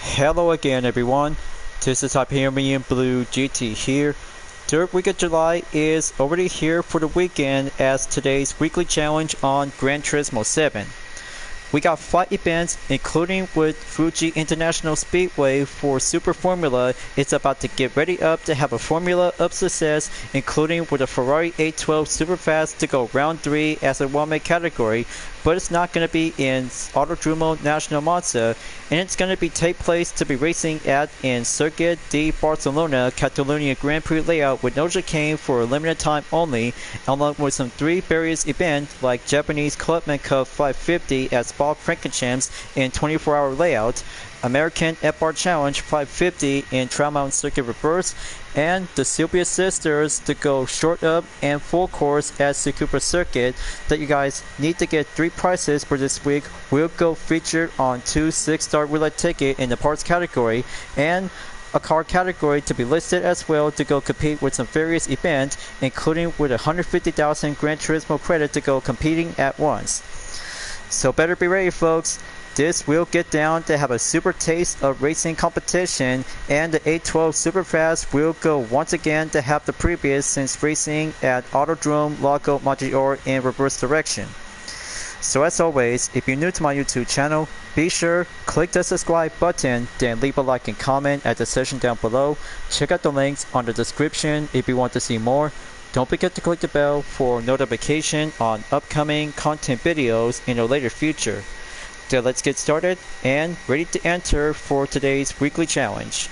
Hello again everyone, this is Hyperion-Blue-GT here. Third week of July is already here for the weekend as today's weekly challenge on Gran Turismo 7. We got 5 events, including with Fuji International Speedway for Super Formula. It's about to get ready up to have a Formula of success, including with a Ferrari 812 Superfast to go round 3 as a one-man category, but it's not going to be in Autodromo National Monza, and it's going to be take place to be racing at in Circuit de Barcelona Catalunya Grand Prix layout with no chicane for a limited time only, along with some 3 various events like Japanese Clubman Cup 550 at Spa-Francorchamps in 24-hour layout, American FR Challenge 550 in Trial Mountain Circuit Reverse, and the Sylvia Sisters to go short up and full course at Tsukuba Circuit that you guys need to get 3 prizes for this week. Will go featured on 2 6-star roulette ticket in the parts category and a car category to be listed as well to go compete with some various events, including with 150,000 Gran Turismo credit to go competing at once. So better be ready, folks. This will get down to have a super taste of racing competition, and the 812 Superfast will go once again to have the previous since racing at Autodrome Lago Maggiore in reverse direction. So as always, if you're new to my YouTube channel, be sure click the subscribe button, then leave a like and comment at the section down below. Check out the links on the description if you want to see more. Don't forget to click the bell for notification on upcoming content videos in the later future. So let's get started and ready to enter for today's weekly challenge.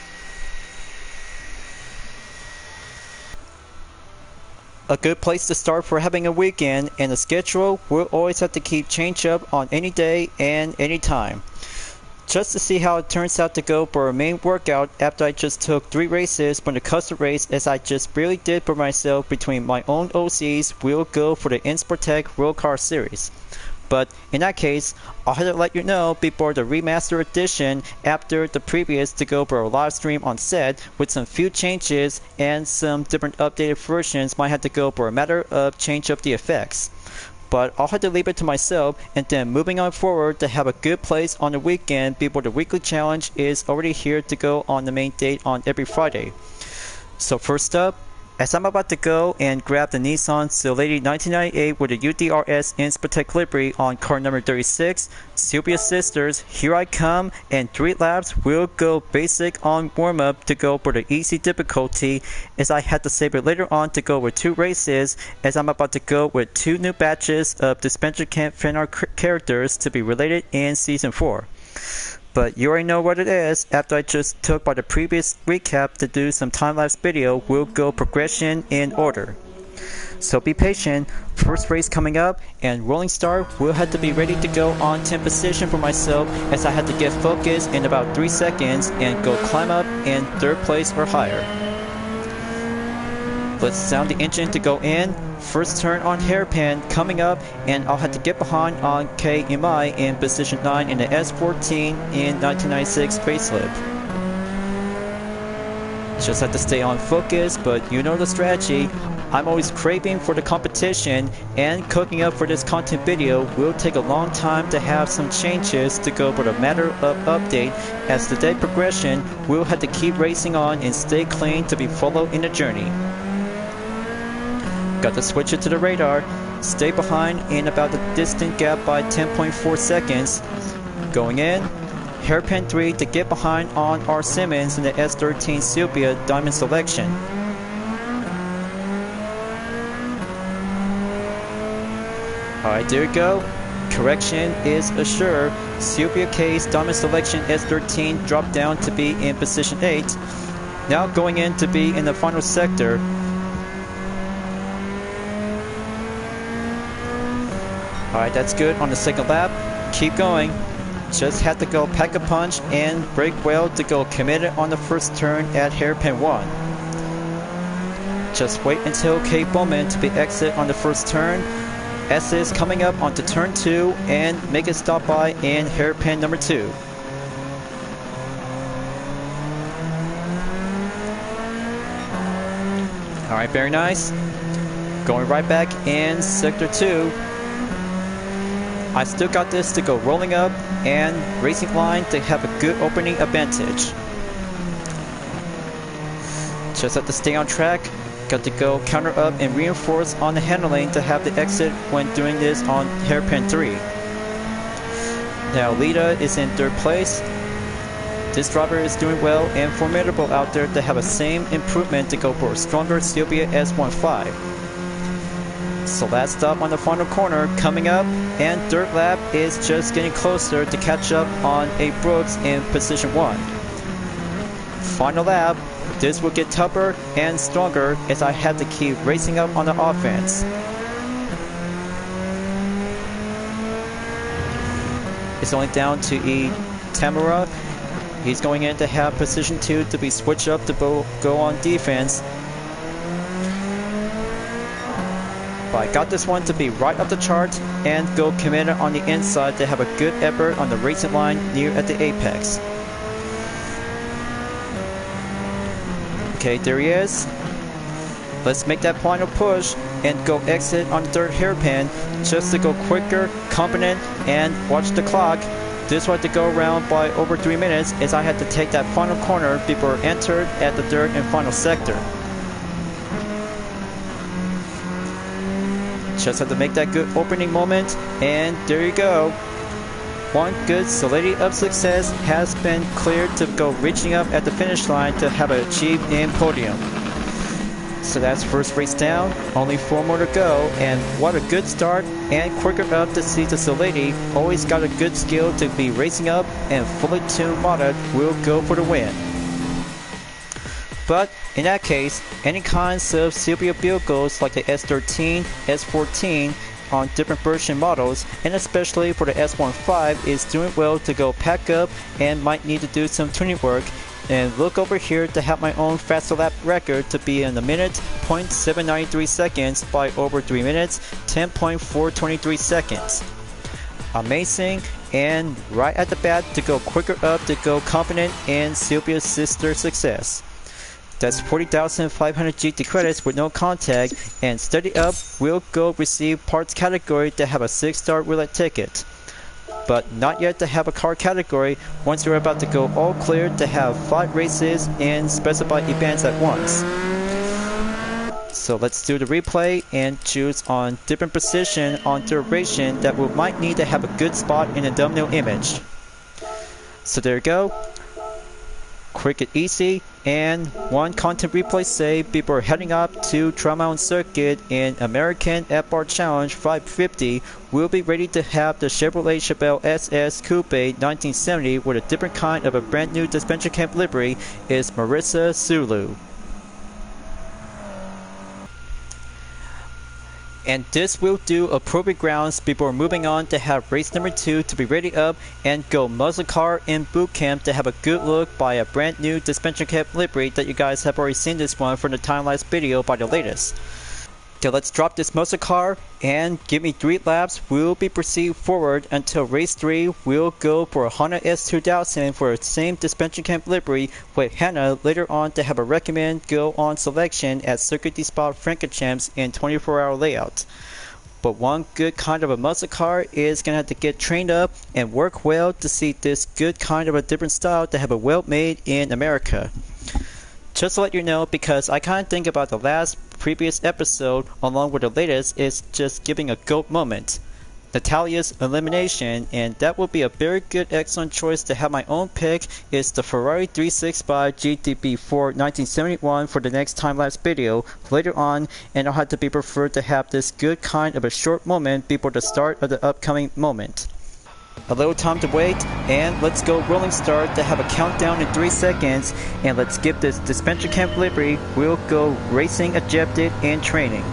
A good place to start for having a weekend, and the schedule will always have to keep change up on any day and any time. Just to see how it turns out to go for a main workout after I just took 3 races from the custom race as I just barely did for myself between my own OCs, will go for the Insportec World Car Series. But in that case, I'll have to let you know before the remaster edition after the previous to go for a live stream on set with some few changes and some different updated versions might have to go for a matter of change of the effects. But I'll have to leave it to myself, and then moving on forward to have a good place on the weekend before the weekly challenge is already here to go on the main date on every Friday. So first up, as I'm about to go and grab the Nissan Silady 1998 with the UDRS Insportec livery on car number 36, Sylvia Sisters, here I come, and 3 laps will go basic on warm-up to go for the easy difficulty, as I had to save it later on to go with 2 races, as I'm about to go with 2 new batches of dispenser camp fan art characters to be related in Season 4. But you already know what it is. After I just took by the previous recap to do some time-lapse video, we'll go progression in order. So be patient, first race coming up, and rolling start will have to be ready to go on 10th position for myself as I had to get focused in about 3 seconds and go climb up in 3rd place or higher. Let's sound the engine to go in. First turn on hairpin coming up, and I'll have to get behind on KMI in position 9 in the S14 in 1996 facelift. Just have to stay on focus, but you know the strategy. I'm always craving for the competition, and cooking up for this content video will take a long time to have some changes to go for the matter of update, as the day progression will have to keep racing on and stay clean to be followed in the journey. Got to switch it to the radar, stay behind in about the distant gap by 10.4 seconds. Going in, hairpin 3 to get behind on R. Simmons in the S13 Sylvia Diamond Selection. Alright, there we go. Correction is assured. Sylvia K's Diamond Selection S13 dropped down to be in position 8. Now going in to be in the final sector. Alright, that's good on the 2nd lap. Keep going. Just had to go pack a punch and brake well to go committed on the first turn at hairpin 1. Just wait until K Bowman to be exit on the first turn. S is coming up onto turn 2 and make it stop by in hairpin number 2. Alright, very nice. Going right back in sector 2. I still got this to go rolling up and racing line to have a good opening advantage. Just have to stay on track. Got to go counter up and reinforce on the handling to have the exit when doing this on hairpin 3. Now Lita is in 3rd place. This driver is doing well and formidable out there to have a same improvement to go for a stronger Sylvia S15. So last stop on the final corner coming up, and 3rd lap is just getting closer to catch up on a Brooks in position 1. Final lap, this will get tougher and stronger as I have to keep racing up on the offense. It's only down to Tamura. He's going in to have position 2 to be switched up to go on defense. But I got this one to be right up the chart and go commander on the inside to have a good effort on the racing line near at the apex. Okay, there he is. Let's make that final push and go exit on the 3rd hairpin just to go quicker, confident, and watch the clock. This one had to go around by over 3 minutes as I had to take that final corner before I entered at the 3rd and final sector. Just had to make that good opening moment, and there you go. One good solidity of success has been cleared to go reaching up at the finish line to have achieved in podium. So that's first race down, only 4 more to go, and what a good start and quicker up to see the solidity. Always got a good skill to be racing up, and fully tuned modded will go for the win. But in that case, any kinds of Sylvia vehicles like the S13, S14 on different version models, and especially for the S15 is doing well to go pack up and might need to do some tuning work. And look over here to have my own faster lap record to be in a minute 0.793 seconds by over 3 minutes 10.423 seconds. Amazing, and right at the bat to go quicker up to go confident in Sylvia's sister success. That's 40,500 GT credits with no contact, and steady up will go receive parts category to have a 6-star roulette ticket. But not yet to have a car category once you're about to go all clear to have 5 races in specified events at once. So let's do the replay and choose on different position on duration that we might need to have a good spot in the thumbnail image. So there you go. Quick and easy, and one content replay save before heading up to Tri Mountain Circuit in American F-Bar Challenge 550. We'll be ready to have the Chevrolet Chevelle SS Coupe 1970 with a different kind of a brand new suspension camp livery is Marissa Sulu. And this will do appropriate grounds before moving on to have race number 2 to be ready up and go muscle car in boot camp to have a good look by a brand new suspension cap livery that you guys have already seen this one from the time-lapse video by the latest. Okay, let's drop this muscle car and give me 3 laps. We'll be proceed forward until race 3. We'll go for a Honda S2000 for the same suspension camp livery with Hannah later on to have a recommend go on selection at Circuit D Spot Francochamps in 24-hour layout. But one good kind of a muscle car is going to have to get trained up and work well to see this good kind of a different style to have a well made in America. Just to let you know, because I kind of think about the previous episode along with the latest is just giving a GOAT moment. Natalia's elimination, and that will be a very good excellent choice to have my own pick is the Ferrari 365 GTB4 1971 for the next time-lapse video later on, and I'll have to be preferred to have this good kind of a short moment before the start of the upcoming moment. A little time to wait, and let's go rolling start to have a countdown in 3 seconds, and let's give this suspension camp livery. We'll go racing ejected and training.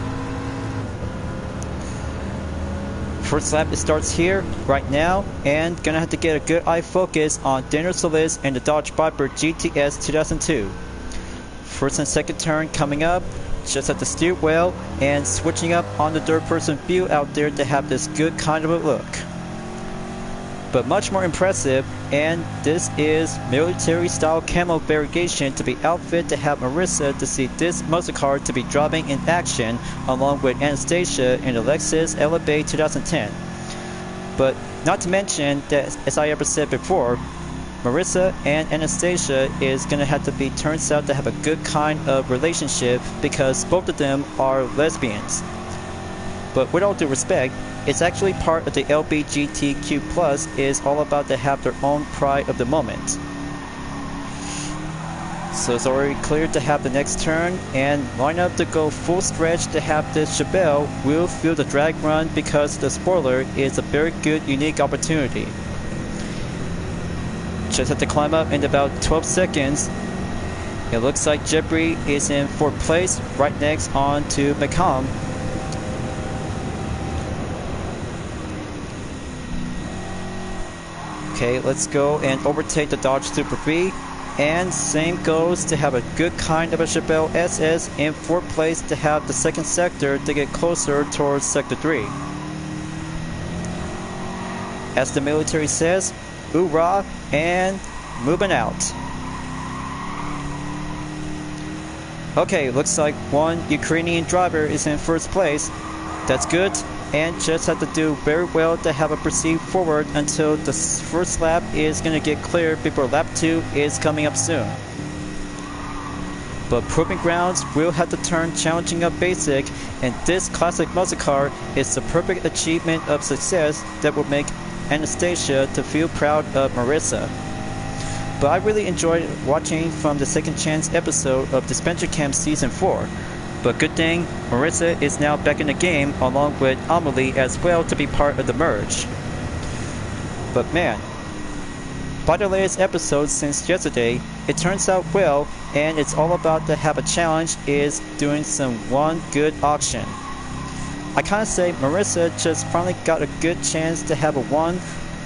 First lap it starts here right now, and gonna have to get a good eye focus on Daniel Solis and the Dodge Viper GTS 2002. First and second turn coming up, just have to steer well and switching up on the third person view out there to have this good kind of a look. But much more impressive, and this is military style camo variegation to be outfit to have Marissa to see this muscle car to be driving in action along with Anastasia in the Lexus Elevate 2010. But not to mention that, as I ever said before, Marissa and Anastasia is gonna have to be turns out to have a good kind of relationship because both of them are lesbians. But with all due respect, it's actually part of the LBGTQ plus is all about to have their own pride of the moment. So it's already clear to have the next turn and line up to go full stretch to have this Chevelle will feel the drag run because the spoiler is a very good unique opportunity. Just have to climb up in about 12 seconds. It looks like Jeffrey is in 4th place right next on to McComb. Okay, let's go and overtake the Dodge Super V. And same goes to have a good kind of a Chevelle SS in 4th place to have the 2nd sector to get closer towards Sector 3. As the military says, hoorah, and moving out. Okay, looks like one Ukrainian driver is in 1st place. That's good, and just have to do very well to have it proceed forward until the first lap is going to get cleared before lap 2 is coming up soon. But Proving Grounds will have to turn challenging up basic, and this classic muscle car is the perfect achievement of success that will make Anastasia to feel proud of Marissa. But I really enjoyed watching from the Second Chance episode of Dispenser Camp Season 4. But good thing, Marissa is now back in the game along with Amelie as well to be part of the merge. But man, by the latest episode since yesterday, it turns out well, and it's all about to have a challenge is doing some one good auction. I kinda say Marissa just finally got a good chance to have a one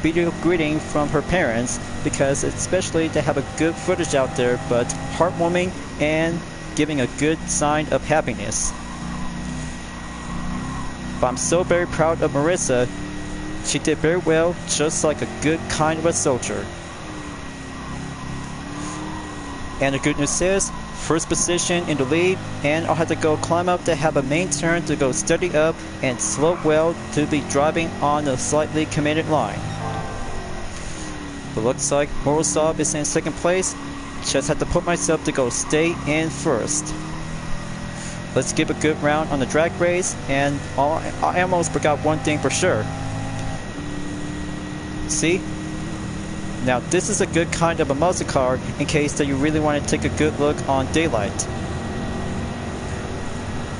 video greeting from her parents, because especially to have a good footage out there, but heartwarming and giving a good sign of happiness. But I'm so very proud of Marissa. She did very well, just like a good kind of a soldier. And the good news is, first position in the lead, and I'll have to go climb up to have a main turn to go steady up and slow well to be driving on a slightly committed line. But looks like Morozov is in 2nd place. Just have to put myself to go stay in 1st. Let's give a good round on the drag race, and I almost forgot one thing for sure. See? Now this is a good kind of a muscle car in case that you really want to take a good look on daylight.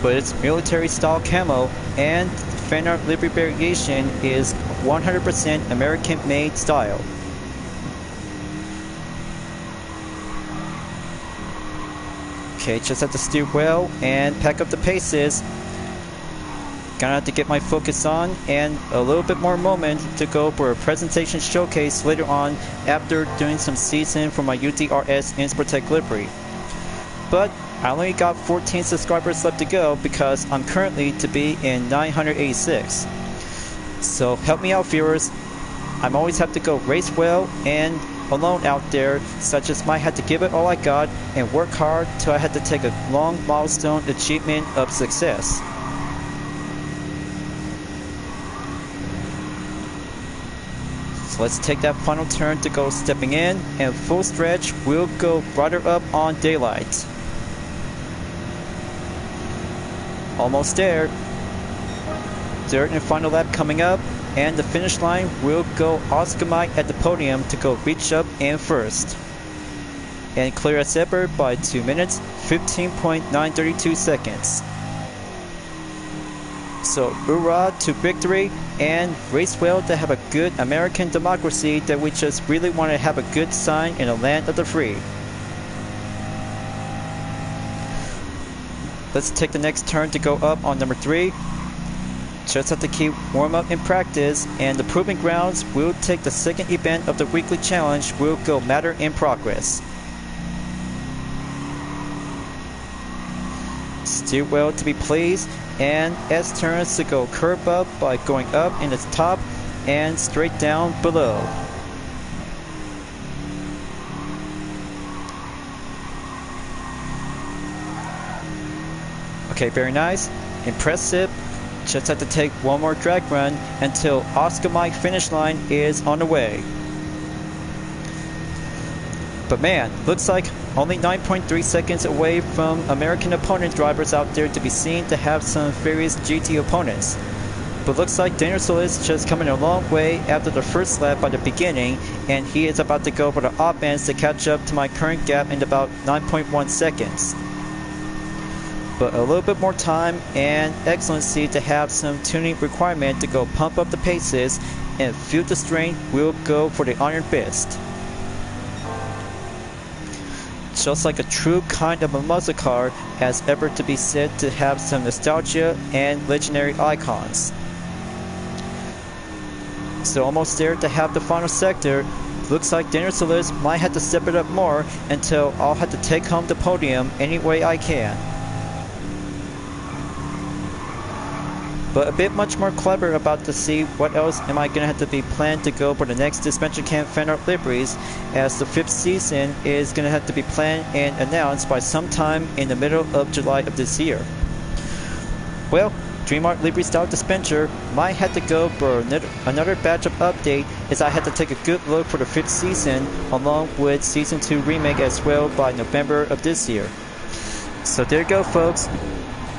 But it's military style camo, and fan art livery variation is 100% American made style. Okay, just have to steer well and pack up the paces. Gonna have to get my focus on and a little bit more moment to go for a presentation showcase later on after doing some season for my UTRS Insportec livery. But I only got 14 subscribers left to go because I'm currently to be in 986. So help me out, viewers. I'm always have to go race well and alone out there, such as might have to give it all I got and work hard till I had to take a long milestone achievement of success. So let's take that final turn to go stepping in, and full stretch will go brighter up on daylight. Almost there. 3rd and final lap coming up, and the finish line will go Oscar Mike at the podium to go reach up in 1st. And clear as ever by 2 minutes, 15.932 seconds. So hoorah to victory, and race well to have a good American democracy that we just really want to have a good sign in the land of the free. Let's take the next turn to go up on number 3. Just have to keep warm up in practice, and the Proving Grounds will take the 2nd event of the weekly challenge will go matter in progress. Steer well to be pleased, and S turns to go curve up by going up in its top and straight down below. Okay, very nice. Impressive. Just have to take one more drag run until Oscar Mike finish line is on the way. But man, looks like only 9.3 seconds away from American opponent drivers out there to be seen to have some various GT opponents. But looks like Daniel is just coming a long way after the first lap by the beginning, and he is about to go for the op ends to catch up to my current gap in about 9.1 seconds. But a little bit more time and excellency to have some tuning requirement to go pump up the paces, and fuel the strength will go for the iron fist. Just like a true kind of a muscle car as ever to be said to have some nostalgia and legendary icons. So almost there to have the final sector. Looks like Daniel Solis might have to step it up more until I'll have to take home the podium any way I can. But a bit much more clever about to see what else am I going to have to be planned to go for the next Suspension Camp fan art liveries, as the 5th season is going to have to be planned and announced by sometime in the middle of July of this year. Well, Dream Art Livery Style Dispenser might have to go for another batch of update, as I had to take a good look for the 5th season along with Season 2 Remake as well by November of this year. So there you go, folks.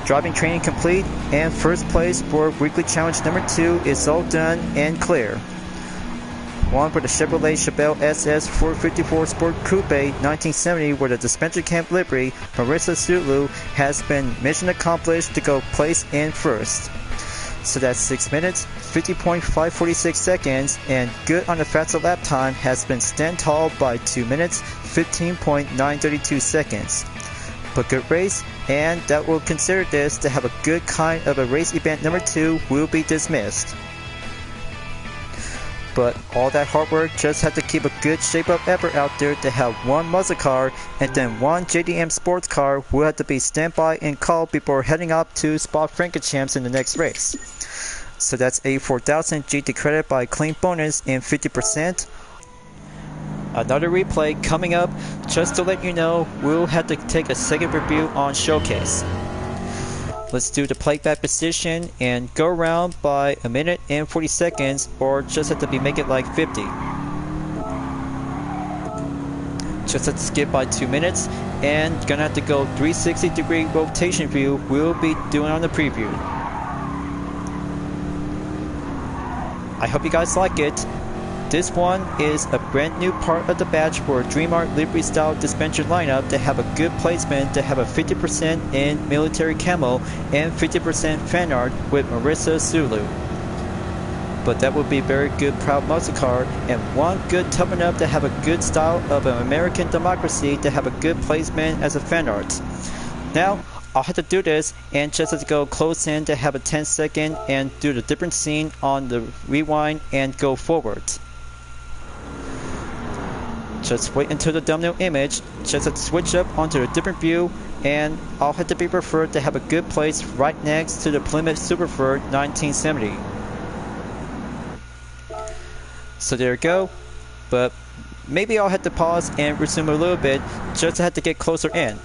Driving training complete, and first place for weekly challenge number 2 is all done and clear. One for the Chevrolet Chevelle SS 454 Sport Coupe 1970 with a Suspension Camp livery, Marissa Sulu has been mission accomplished to go place in first. So that's 6 minutes, 50.546 seconds, and good on the faster lap time has been stand tall by 2 minutes, 15.932 seconds. But good race, and that will consider this to have a good kind of a race event number 2 will be dismissed. But all that hard work just had to keep a good shape up effort out there to have one muscle car and then one JDM sports car will have to be standby and called before heading up to Spa Francorchamps in the next race. So that's a 4,000 GT credit by clean bonus and 50%. Another replay coming up, just to let you know, we'll have to take a second review on Showcase. Let's do the playback position and go around by a minute and 40 seconds, or just have to be make it like 50. Just have to skip by 2 minutes, and gonna have to go 360-degree rotation view we'll be doing on the preview. I hope you guys like it. This one is a brand new part of the batch for Dream Art Livery Style Dispenser lineup to have a good placement, to have a 50% in military camo and 50% fan art with Marissa Sulu. But that would be a very good proud muscle car, and one good toughen up to have a good style of an American democracy to have a good placement as a fan art. Now, I'll have to do this and just have to go close in to have a 10-second and do the different scene on the rewind and go forward. Just wait until the thumbnail image, just have to switch up onto a different view, and I'll have to be preferred to have a good place right next to the Plymouth Superford 1970. So there you go, but maybe I'll have to pause and resume a little bit just to have to get closer in.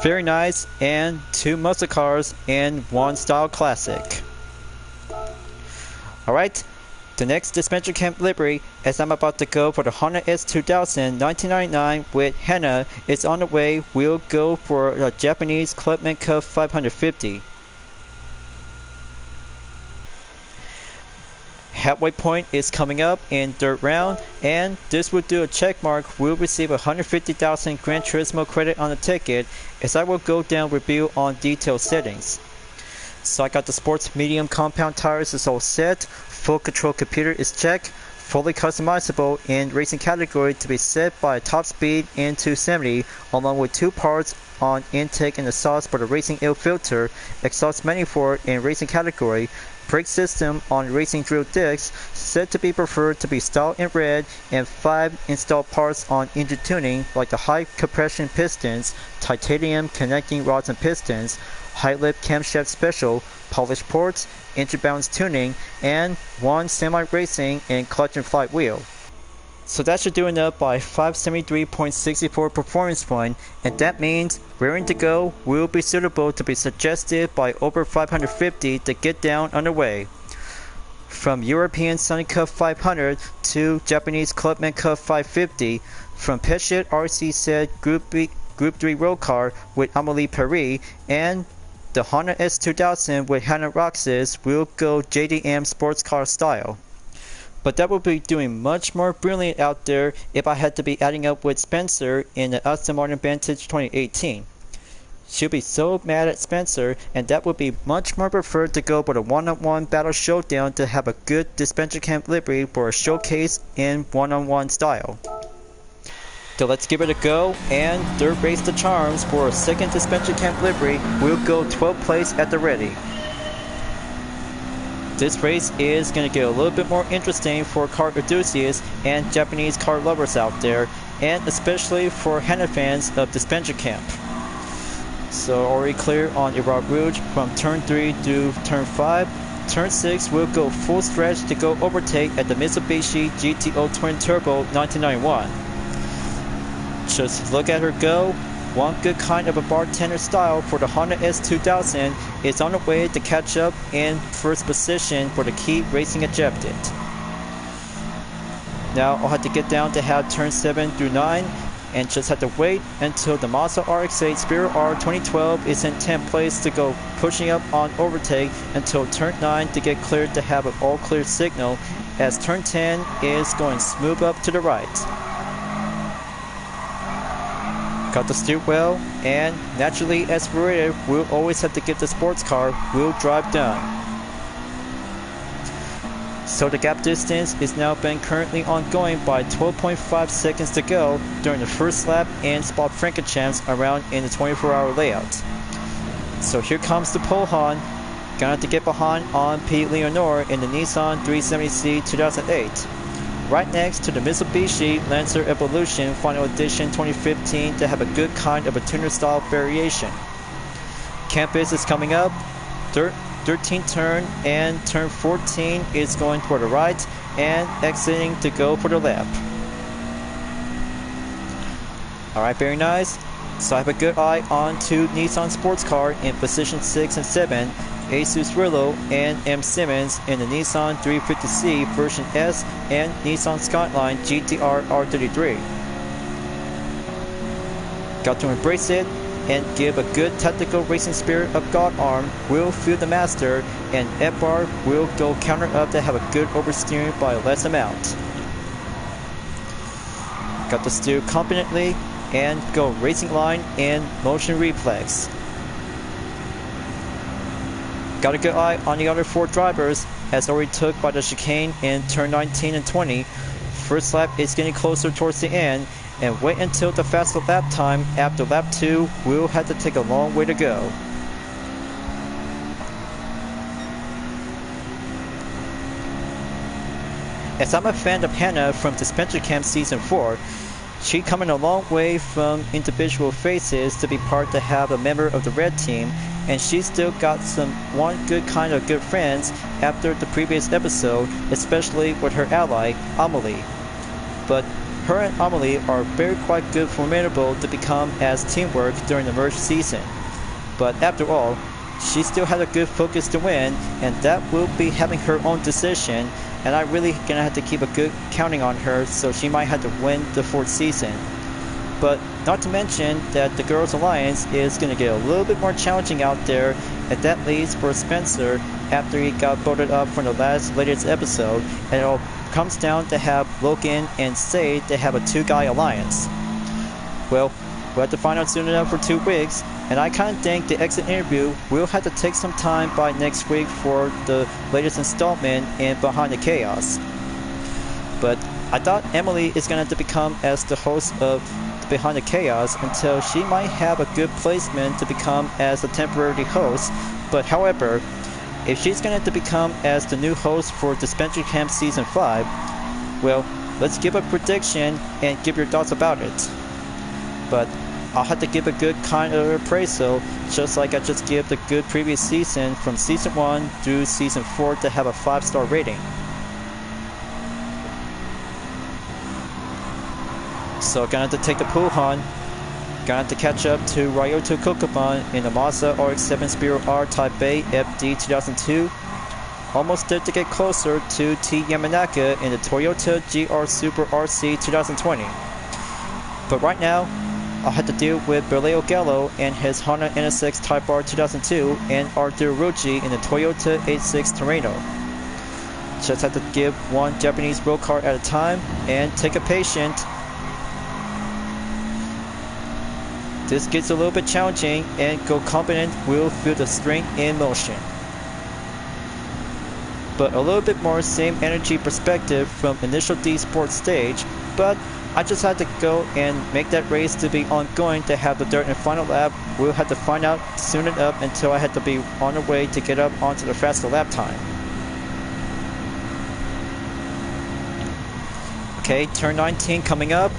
Very nice, and 2 muscle cars in one style classic. Alright. The next Suspension Camp livery, as I'm about to go for the Honda S2000 1999 with Henna, is on the way. We'll go for the Japanese Clubman Cup 550. Halfway point is coming up in third round, and this will do a check mark. We'll receive 150,000 Gran Turismo credit on the ticket, as I will go down review on detailed settings. So I got the sports medium compound tires is all set, full control computer is checked, fully customizable in racing category to be set by top speed in 270, along with 2 parts on intake and exhaust for the racing air filter, exhaust manifold in racing category, brake system on racing drill discs set to be preferred to be styled in red, and 5 installed parts on engine tuning like the high compression pistons, titanium connecting rods and pistons, high lip camshaft special, polished ports, engine balance tuning, and 1 semi-racing and clutch and flight wheel. So that should do enough by 573.64 performance point, and that means Raring to Go will be suitable to be suggested by over 550 to get down underway. From European Sunny Cup 500 to Japanese Clubman Cup 550, from Peugeot RC said Group 3 road car with Amelie Paris, and the Honda S2000 with Hannah Roxas will go JDM sports car style. But that would be doing much more brilliant out there if I had to be adding up with Spencer in the Aston Martin Vantage 2018. She'll be so mad at Spencer, and that would be much more preferred to go for the one-on-one battle showdown to have a good dispenser camp livery for a showcase in one-on-one style. So let's give it a go, and Dirt Race the Charms for a second dispenser camp livery will go 12th place at the ready. This race is going to get a little bit more interesting for car enthusiasts and Japanese car lovers out there, and especially for Hannah fans of Dispenser Camp. So already clear on Iraq Rouge from turn 3 to turn 5. Turn 6 will go full stretch to go overtake at the Mitsubishi GTO Twin Turbo 1991. Just look at her go. One good kind of a bartender style for the Honda S2000 is on the way to catch up in first position for the key racing objective. Now I'll have to get down to have turn 7 through 9 and just have to wait until the Mazda RX-8 Spiro R 2012 is in 10th place to go pushing up on overtake until turn 9 to get cleared to have an all clear signal, as turn 10 is going smooth up to the right. Got the steer well, and naturally aspirated, we'll always have to get the sports car wheel drive done. So the gap distance is now been currently ongoing by 12.5 seconds to go during the first lap in Spot Francorchamps around in the 24-hour layout. So here comes the Polhan, gonna have to get behind on Pete Leonore in the Nissan 370Z 2008. Right next to the Mitsubishi Lancer Evolution Final Edition 2015 to have a good kind of a tuner style variation. Campus is coming up, 13th turn, and turn 14 is going for the right and exiting to go for the left. Alright, very nice. So I have a good eye on two Nissan sports car in position 6 and 7. Asus Rillo and M. Simmons in the Nissan 350Z version S and Nissan Skyline GTR R33. Got to embrace it and give a good tactical racing spirit of God Arm will feel the master, and F-Bar will go counter up to have a good oversteering by a less amount. Got to steer competently and go racing line in motion reflex. Got a good eye on the other four drivers, as already took by the chicane in turn 19 and 20. First lap is getting closer towards the end, and wait until the faster lap time after lap 2 will have to take a long way to go. As I'm a fan of Hannah from Dispenser Camp Season 4, she coming a long way from individual faces to be part to have a member of the red team, and she still got one good kind of good friends after the previous episode, especially with her ally, Amelie. But her and Amelie are very quite good formidable to become as teamwork during the merge season. But after all, she still had a good focus to win, and that will be having her own decision, and I really gonna have to keep a good counting on her, so she might have to win the 4th season. But not to mention that the Girls Alliance is going to get a little bit more challenging out there, and that leads for Spencer after he got voted up from the latest episode, and it all comes down to have Logan and Sade to have a 2-guy alliance. Well, we'll have to find out soon enough for 2 weeks, and I kind of think the exit interview will have to take some time by next week for the latest installment in Behind the Chaos. But I thought Emily is going to have to become as the host of Behind the Chaos until she might have a good placement to become as a temporary host, but however, if she's going to have to become as the new host for Dispenser Camp Season 5, well, let's give a prediction and give your thoughts about it. But I'll have to give a good kind of appraisal, just like I just gave the good previous season from Season 1 through Season 4 to have a 5-star rating. So gonna have to take the Puhan. Gonna have to catch up to Ryota Kokoban in the Mazda RX-7 Spiro R Type A FD 2002. Almost there to get closer to T Yamanaka in the Toyota GR Super RC 2020. But right now, I'll have to deal with Berleo Gallo and his Honda NSX Type R 2002 and Arthur Rucci in the Toyota 86 Torino. Just have to give one Japanese road car at a time and take a patient. This gets a little bit challenging, and Go Competent will feel the string in motion. But a little bit more same energy perspective from initial D Sports stage, but I just had to go and make that race to be ongoing to have the dirt in final lap. We'll have to find out soon enough until I had to be on the way to get up onto the faster lap time. Okay, turn 19 coming up.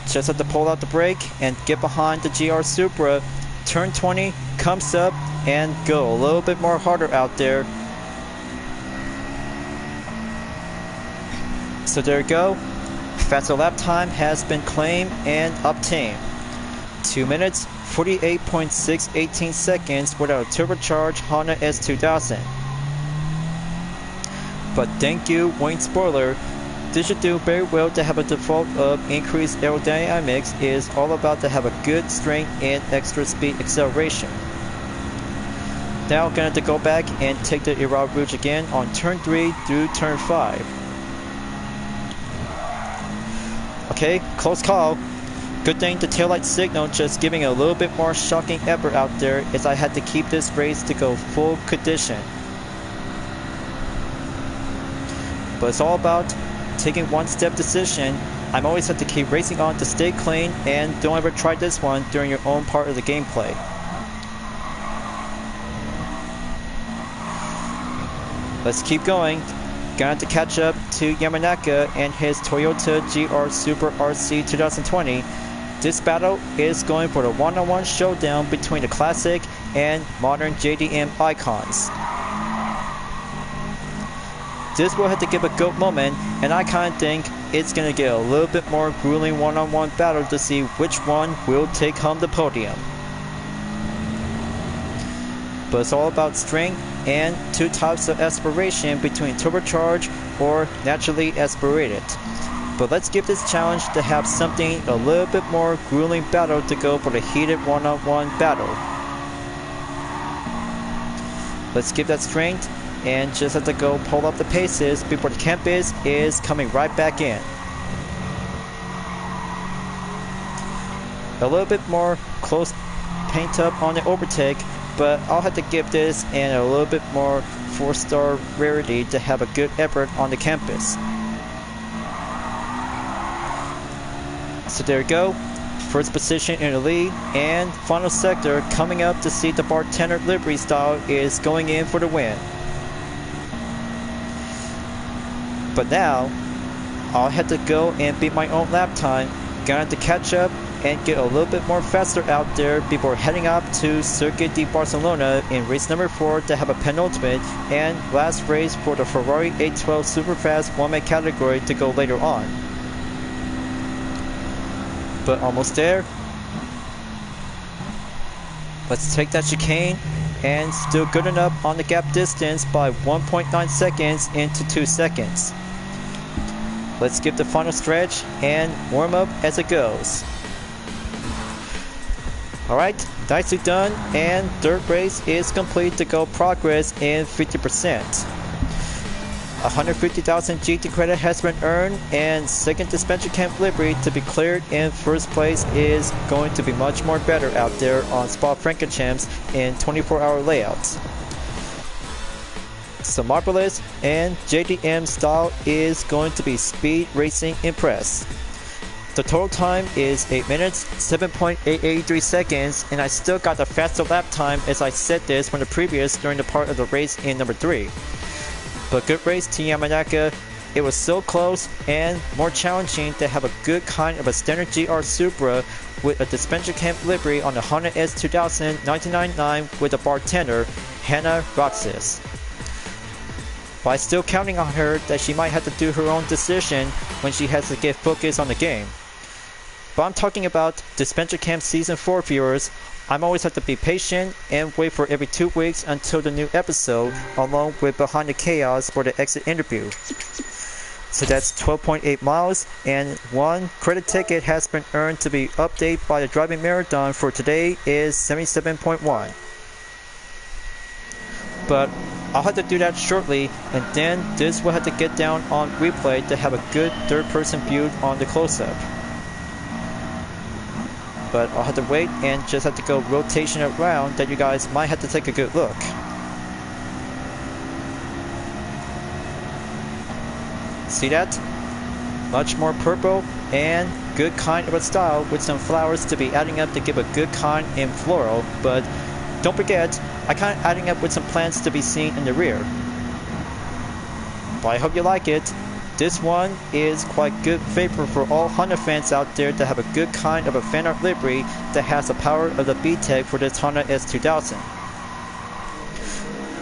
Just have to pull out the brake and get behind the GR Supra. Turn 20 comes up and go a little bit more harder out there. So there you go. Faster lap time has been claimed and obtained. 2 minutes, 48.618 seconds without a turbocharged Honda S2000. But thank you, Wayne Spoiler. This should do very well to have a default of increased aerodynamics. Is all about to have a good strength and extra speed acceleration. Now gonna have to go back and take the Iraq Rouge again on turn 3 through turn 5. Okay, close call. Good thing the taillight signal just giving a little bit more shocking effort out there, as I had to keep this race to go full condition. But it's all about taking one step decision. I'm always have to keep racing on to stay clean, and don't ever try this one during your own part of the gameplay. Let's keep going. Gonna have to catch up to Yamanaka and his Toyota GR Super RC 2020. This battle is going for the one-on-one showdown between the classic and modern JDM icons. This will have to give a GOAT moment, and I kind of think it's going to get a little bit more grueling one-on-one battle to see which one will take home the podium. But it's all about strength and two types of aspiration between turbocharged or naturally aspirated. But let's give this challenge to have something a little bit more grueling battle to go for the heated one-on-one battle. Let's give that strength and just have to go pull up the paces before the campus is coming right back in. A little bit more close paint up on the overtake, but I'll have to give this and a little bit more 4-star rarity to have a good effort on the campus. So there you go. First position in the lead, and final sector coming up to see the bartender livery style is going in for the win. But now, I'll have to go and beat my own lap time. Gonna have to catch up and get a little bit more faster out there before heading up to Circuit de Barcelona in race number 4 to have a penultimate and last race for the Ferrari 812 Superfast 1-man category to go later on. But almost there. Let's take that chicane, and still good enough on the gap distance by 1.9 seconds into 2 seconds. Let's give the final stretch and warm up as it goes. Alright, nicely done, and third race is complete to go progress in 50%. 150,000 GT credit has been earned, and second suspension camp livery to be cleared in first place is going to be much more better out there on Spa-Francorchamps in 24-hour layouts. So Marvelous and JDM style is going to be Speed Racing Impress. The total time is 8 minutes, 7.883 seconds, and I still got the faster lap time as I said this from the previous during the part of the race in number 3. But good race to Yamanaka. It was so close and more challenging to have a good kind of a standard GR Supra with a suspension camp livery on the Honda S2000 1999 with a bartender, Hannah Roxas. By still counting on her that she might have to do her own decision when she has to get focused on the game. But I'm talking about Dispenser Camp Season 4 viewers. I'm always have to be patient and wait for every 2 weeks until the new episode, along with Behind the Chaos for the exit interview. So that's 12.8 miles, and 1 credit ticket has been earned to be updated by the driving marathon for today is 77.1. But I'll have to do that shortly, and then this will have to get down on replay to have a good third-person view on the close-up. But I'll have to wait and just have to go rotation around that you guys might have to take a good look. See that? Much more purple and good kind of a style with some flowers to be adding up to give a good kind in floral, but don't forget, I kind of adding up with some plants to be seen in the rear. But I hope you like it. This one is quite good favor for all Honda fans out there to have a good kind of a fan art livery that has the power of the VTEC for this Honda S2000.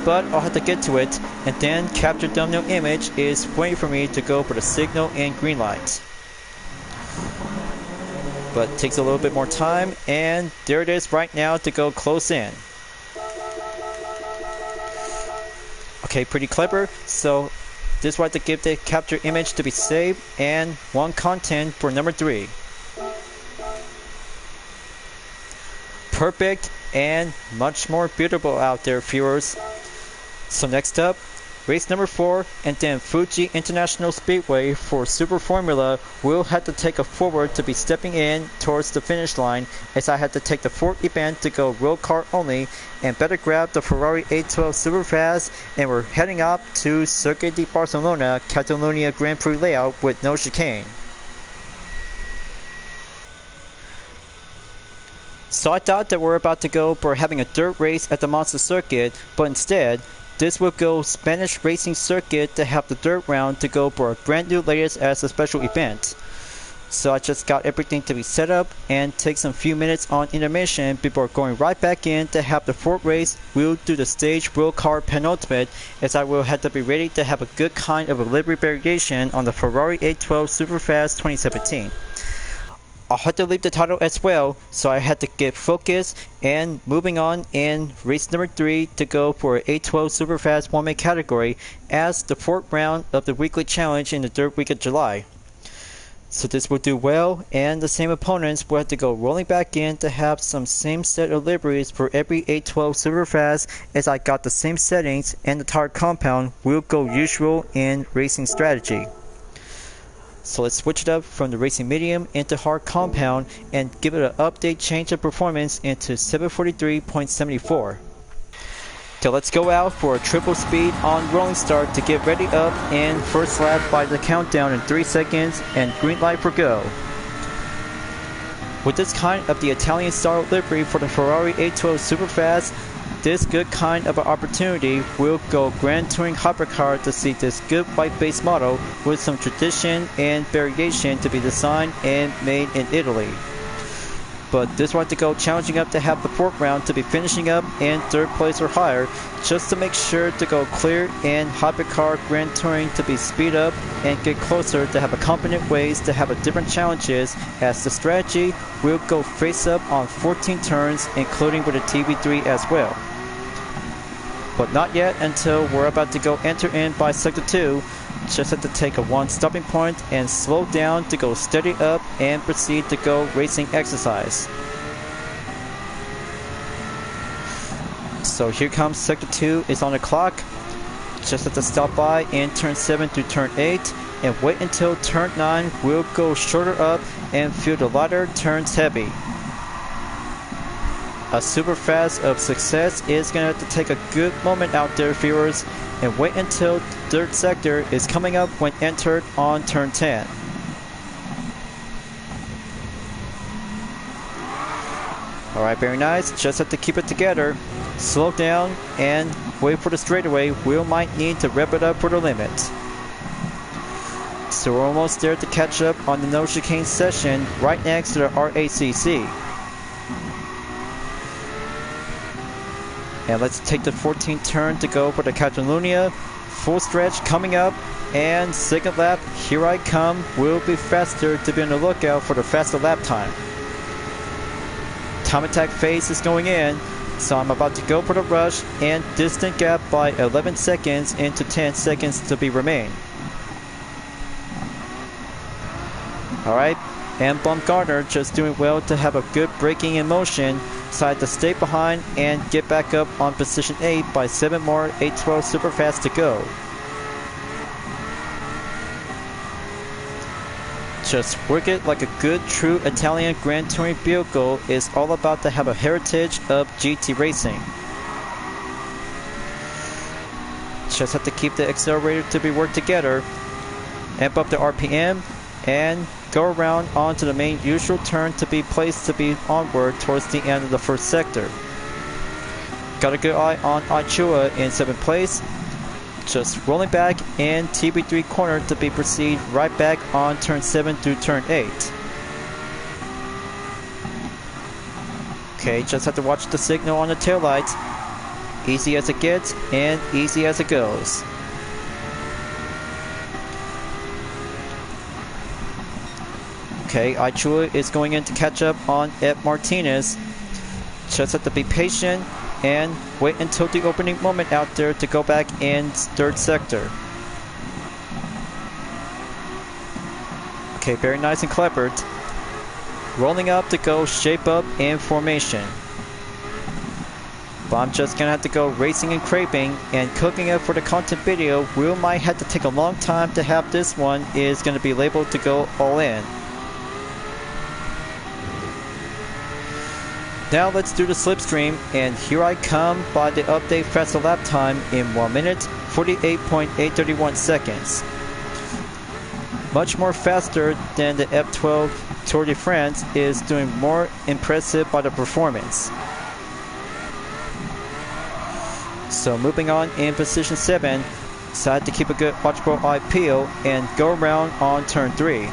But I'll have to get to it, and then capture thumbnail image is waiting for me to go for the signal and green light. But it takes a little bit more time, and there it is right now to go close in. Okay, pretty clever. So this is why to give the capture image to be saved, and 1 content for number 3. Perfect and much more beautiful out there, viewers. So next up, race number 4, and then Fuji International Speedway for Super Formula will have to take a forward to be stepping in towards the finish line, as I had to take the 4th event to go road car only and better grab the Ferrari 812 Superfast, and we're heading up to Circuit de Barcelona Catalonia Grand Prix layout with no chicane. So I thought that we're about to go for having a dirt race at the Monza circuit, but instead this will go Spanish Racing Circuit to have the dirt round to go for a brand new latest as a special event. So I just got everything to be set up and take some few minutes on intermission before going right back in to have the 4th race. We'll do the stage world car penultimate, as I will have to be ready to have a good kind of a livery variation on the Ferrari 812 Superfast 2017. I'll have to leave the title as well, so I had to get focused and moving on in race number 3 to go for 812 Superfast 1-man category as the 4th round of the weekly challenge in the 3rd week of July. So this will do well, and the same opponents will have to go rolling back in to have some same set of liveries for every 812 Superfast, as I got the same settings, and the tire compound will go usual in racing strategy. So let's switch it up from the racing medium into hard compound and give it an update change of performance into 743.74. Okay, let's go out for a triple speed on rolling start to get ready up in first lap by the countdown in 3 seconds and green light for go. With this kind of the Italian style livery for the Ferrari 812 Superfast, this good kind of an opportunity will go Grand Touring Hypercar to see this good white base model with some tradition and variation to be designed and made in Italy. But this one to go challenging up to have the 4th round to be finishing up in 3rd place or higher, just to make sure to go clear in Hypercar Grand Touring to be speed up and get closer to have accompanied ways to have a different challenges, as the strategy will go face up on 14 turns, including with a TV3 as well. But not yet until we're about to go enter in by sector 2. Just have to take a 1 stopping point and slow down to go steady up and proceed to go racing exercise. So here comes sector 2 is on the clock. Just have to stop by in turn 7 through turn 8 and wait until turn 9 will go shorter up and feel the lighter turns heavy. A super fast of success is going to have to take a good moment out there, viewers, and wait until the 3rd sector is coming up when entered on turn 10. Alright, very nice. Just have to keep it together. Slow down and wait for the straightaway. We might need to rev it up for the limit. So we're almost there to catch up on the no chicane session right next to the RACC. And let's take the 14th turn to go for the Catalonia full stretch coming up, and second lap, here I come, will be faster to be on the lookout for the faster lap time. Time attack phase is going in, so I'm about to go for the rush, and distant gap by 11 seconds into 10 seconds to be remain. Alright, and Baumgartner just doing well to have a good braking in motion, so I had to stay behind and get back up on position 8 by 7 more 812 superfast to go. Just work it like a good true Italian Grand Touring vehicle is all about to have a heritage of GT racing. Just have to keep the accelerator to be worked together, amp up the RPM, and go around onto the main usual turn to be placed to be onward towards the end of the first sector. Got a good eye on Aichua in 7th place. Just rolling back in TB3 corner to be proceed right back on turn 7 through turn 8. Okay, just have to watch the signal on the taillights. Easy as it gets and easy as it goes. Okay, Aichua is going in to catch up on Ed Martinez. Just have to be patient and wait until the opening moment out there to go back in 3rd sector. Okay, very nice and clever. Rolling up to go shape up in formation. But I'm just gonna have to go racing and craping and cooking up for the content video. We might have to take a long time to have this one is gonna be labeled to go all in. Now let's do the slipstream, and here I come by the update faster lap time in 1 minute 48.831 seconds. Much more faster than the F12 Tour de France is doing more impressive by the performance. So moving on in position 7, so I had to keep a good watchful eye peeled and go around on turn 3.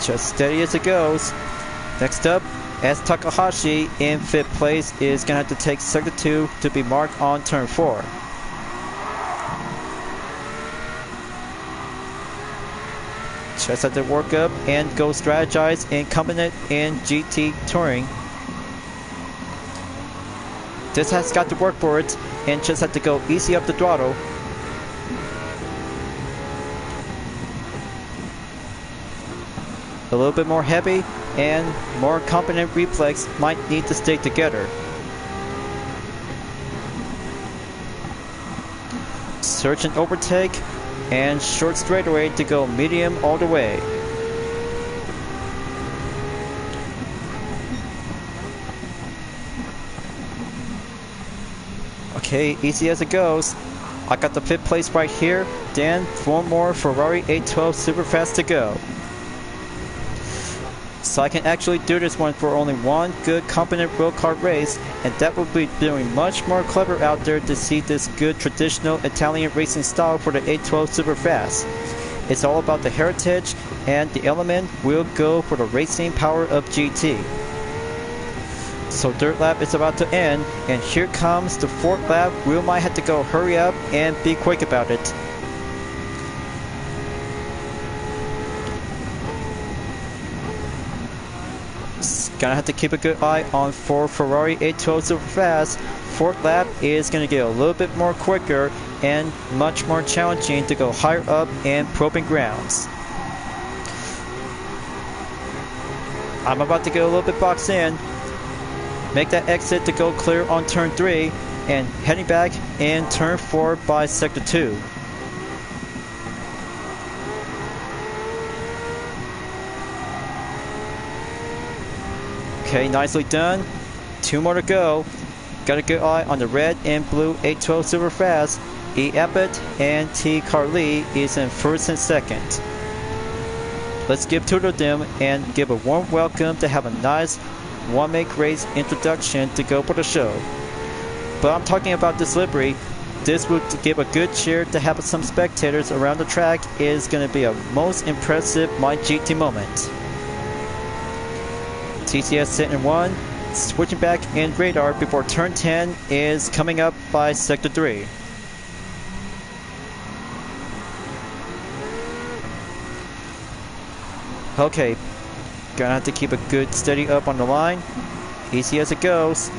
Just steady as it goes. Next up, S. Takahashi in 5th place is going to have to take sector 2 to be marked on turn 4. Just have to work up and go strategize incompetent in GT Touring. This has got to work for it and just have to go easy up the throttle. A little bit more heavy and more competent reflex might need to stay together. Search and overtake and short straightaway to go medium all the way. Okay, easy as it goes. I got the 5th place right here, then 4 more Ferrari 812 Superfast to go. So I can actually do this one for only one good competent road car race, and that will be doing much more clever out there to see this good traditional Italian racing style for the 812 Superfast. It's all about the heritage, and the element will go for the racing power of GT. So 3rd lap is about to end, and here comes the 4th lap. We might have to go hurry up and be quick about it. Gonna have to keep a good eye on 4 Ferrari 812 Superfast. 4th lap is gonna get a little bit more quicker and much more challenging to go higher up in probing grounds. I'm about to get a little bit boxed in. Make that exit to go clear on turn 3 and heading back in turn 4 by sector 2. Okay, nicely done. 2 more to go. Got a good eye on the red and blue 812 Superfast. E. Abbott and T. Carly is in 1st and 2nd. Let's give 2 of them and give a warm welcome to have a nice one-make race introduction to go for the show. But I'm talking about this livery. This would give a good cheer to have some spectators around the track. Is going to be a most impressive My GT moment. TCS sitting in 1, switching back in radar before turn 10 is coming up by sector 3. Okay, gonna have to keep a good steady up on the line. Easy as it goes.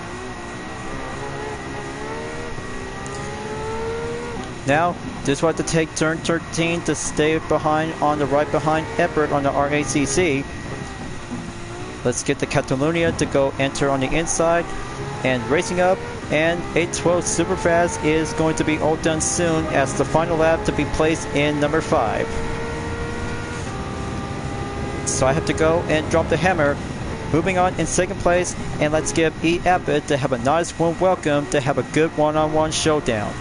Now, just want to take turn 13 to stay behind on the right behind Ebert on the RACC. Let's get the Catalunya to go enter on the inside and racing up, and 812 Superfast is going to be all done soon as the final lap to be placed in number 5. So I have to go and drop the hammer. Moving on in second place, and let's give E. Abbott to have a nice warm welcome to have a good one-on-one showdown.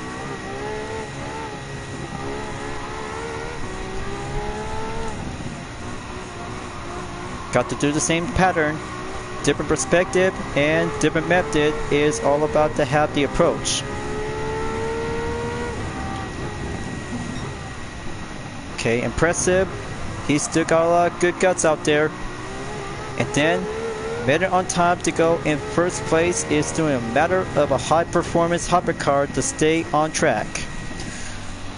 Got to do the same pattern. Different perspective and different method is all about to have the approach. Okay, impressive. He's still got a lot of good guts out there. And then, made it on time to go in first place is doing a matter of a high performance hypercar to stay on track.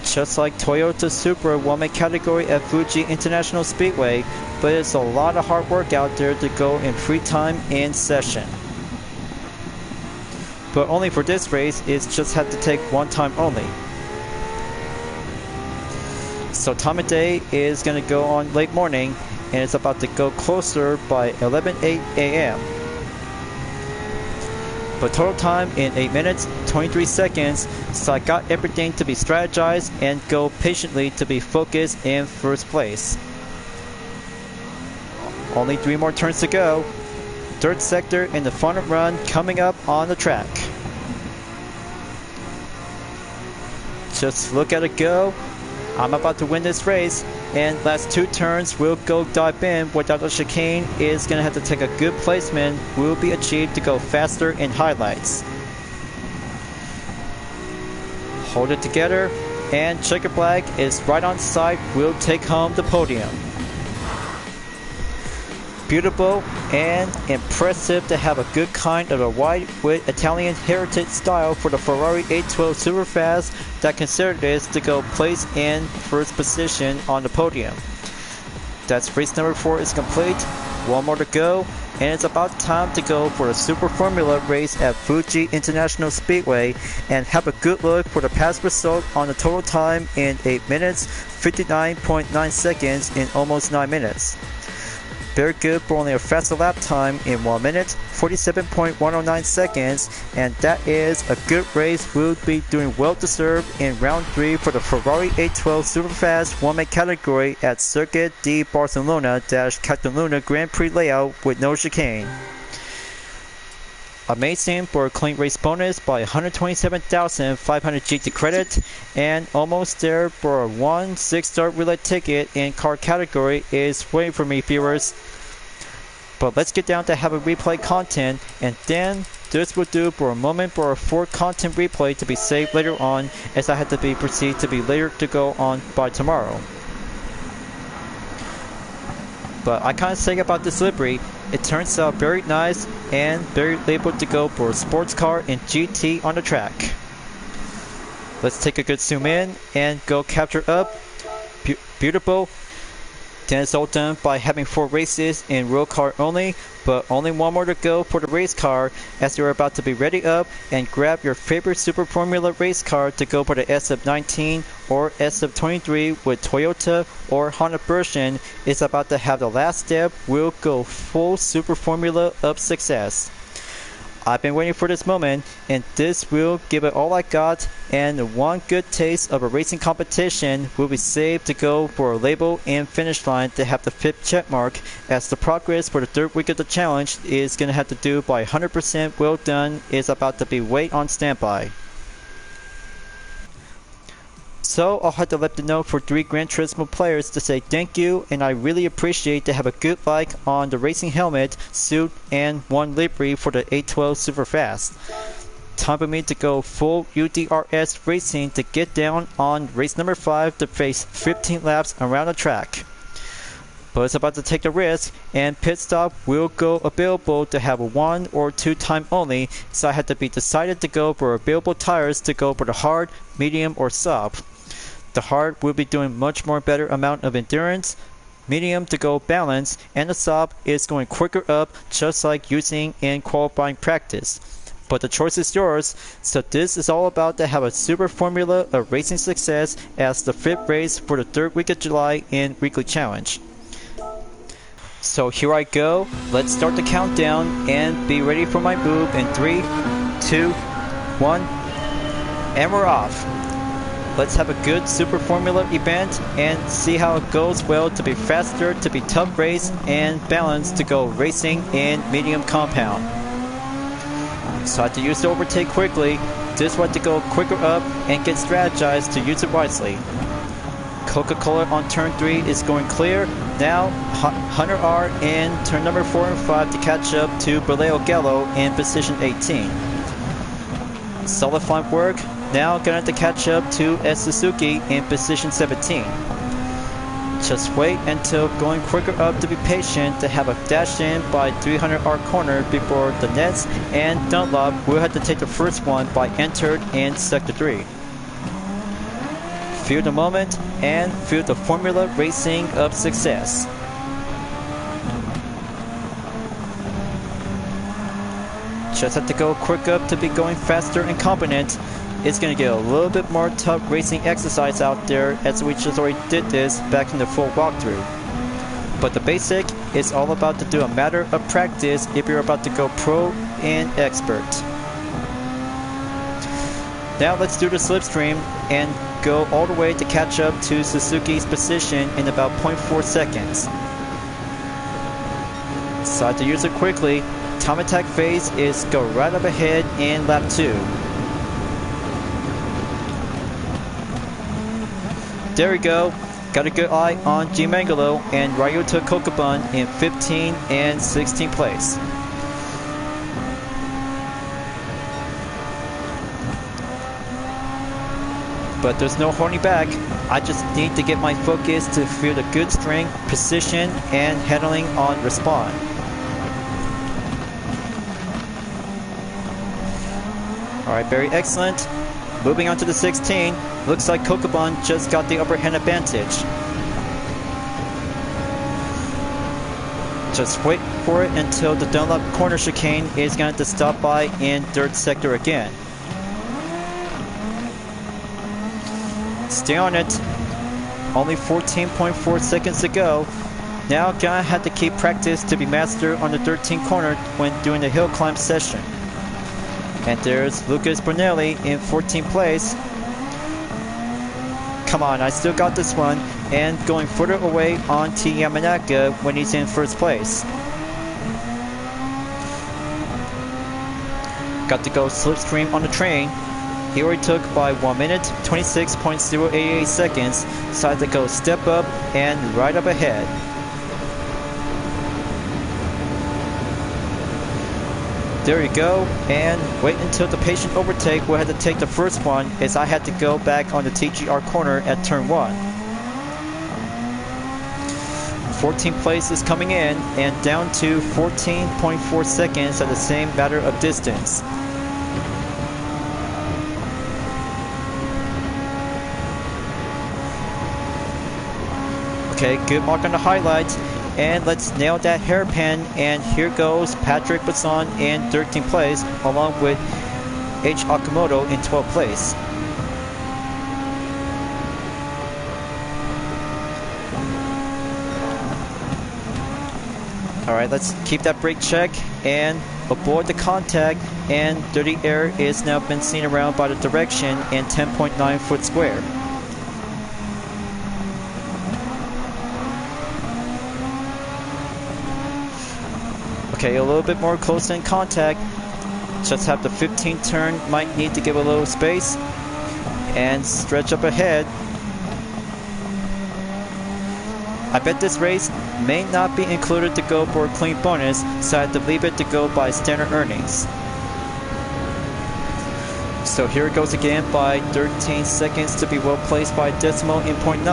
Just like Toyota Supra won a category at Fuji International Speedway, but it's a lot of hard work out there to go in free time in session. But only for this race, it's just had to take one time only. So time of day is going to go on late morning, and it's about to go closer by 11:08 a.m. But total time in 8 minutes, 23 seconds, so I got everything to be strategized and go patiently to be focused in first place. Only 3 more turns to go. Third sector in the final run coming up on the track. Just look at it go. I'm about to win this race, and last 2 turns will go dive in without a chicane is going to have to take a good placement will be achieved to go faster in highlights. Hold it together, and checker flag is right on site, will take home the podium. Beautiful and impressive to have a good kind of a wide with Italian heritage style for the Ferrari 812 Superfast that considered this to go place in first position on the podium. That's race number 4 is complete. 1 more to go, and it's about time to go for a Super Formula race at Fuji International Speedway and have a good look for the past result on the total time in 8 minutes, 59.9 seconds in almost 9 minutes. Very good for only a faster lap time in 1 minute, 47.109 seconds, and that is a good race. Will be doing well deserved in round 3 for the Ferrari 812 Superfast 1-man category at Circuit de Barcelona-Catalunya Grand Prix layout with no chicane. Amazing for a clean race bonus by 127,500 GT credit, and almost there for a 1 6-star roulette ticket in car category is waiting for me, viewers. But let's get down to have a replay content, and then this will do for a moment for a 4 content replay to be saved later on, as I had to be proceed to be later to go on by tomorrow. But I can't say about this livery. It turns out very nice and very able to go for a sports car and GT on the track. Let's take a good zoom in and go capture up. Beautiful. Then it's all done by having 4 races in road car only, but only 1 more to go for the race car as you're about to be ready up and grab your favorite Super Formula race car to go for the SF19 or SF23 with Toyota or Honda version is about to have the last step will go full Super Formula of success. I've been waiting for this moment, and this will give it all I got, and 1 good taste of a racing competition will be saved to go for a label and finish line to have the 5th check mark, as the progress for the 3rd week of the challenge is going to have to do by 100% well done is about to be wait on standby. So I'll have to let the note for 3 Gran Turismo players to say thank you, and I really appreciate to have a good like on the racing helmet, suit, and 1 livery for the 812 Superfast. Time for me to go full UDRS racing to get down on race number 5 to face 15 laps around the track. but it's about to take the risk, and pit stop will go available to have a 1 or 2 time only, so I had to be decided to go for available tires to go for the hard, medium, or soft. The hard will be doing much more better amount of endurance, medium to go balance, and the soft is going quicker up just like using in qualifying practice. But the choice is yours, so this is all about to have a super formula of racing success as the 5th race for the 3rd week of July in Weekly Challenge. So here I go, let's start the countdown and be ready for my move in 3, 2, 1, and we're off. Let's have a good super formula event and see how it goes well to be faster, to be tough race, and balanced to go racing in medium compound. So I have to use the overtake quickly, just want to go quicker up and get strategized to use it wisely. Coca-Cola on turn 3 is going clear. Now Hunter R in turn number 4 and 5 to catch up to Baleo Gallo in position 18. Solid front work. Now gonna have to catch up to S. Suzuki in position 17. Just wait until going quicker up to be patient to have a dash in by 300R corner before the Nets and Dunlop will have to take the first one by entered in sector 3. Feel the moment and feel the formula racing of success. Just have to go quick up to be going faster and competent. It's going to get a little bit more tough racing exercise out there as we just already did this back in the full walkthrough. But the basic is all about to do a matter of practice if you're about to go pro and expert. Now let's do the slipstream and go all the way to catch up to Suzuki's position in about 0.4 seconds. So I have to use it quickly. Time attack phase is go right up ahead in lap 2. There we go. Got a good eye on G Mangalo and Ryota Kokubun in 15 and 16th place. But there's no holding back. I just need to get my focus to feel the good strength, precision, and handling on respawn. Alright, very excellent. Moving on to the 16, looks like Kokubun just got the upper hand advantage. Just wait for it until the Dunlop corner chicane is going to stop by in 3rd sector again. Stay on it. Only 14.4 seconds to go. Now gonna have to keep practice to be master on the 13th corner when doing the hill climb session. And there's Lucas Brunelli in 14th place. Come on, I still got this one. And going further away on T. Yamanaka when he's in 1st place. Got to go slipstream on the train. He already took by 1 minute, 26.088 seconds. So I had to go step up and right up ahead. There you go, and wait until the patient overtake will have to take the first one as I had to go back on the TGR corner at turn 1. 14th place is coming in and down to 14.4 seconds at the same matter of distance. Okay, good mark on the highlights. And let's nail that hairpin, and here goes Patrick Basson in 13th place along with H. Akamoto in 12th place. Alright, let's keep that brake check and avoid the contact, and dirty air is now been seen around by the direction in 10.9 foot square. Okay, a little bit more close in contact. Just have the 15th turn, might need to give a little space and stretch up ahead. I bet this race may not be included to go for a clean bonus, so I have to leave it to go by standard earnings. So here it goes again by 13 seconds to be well placed by decimal in 0.9.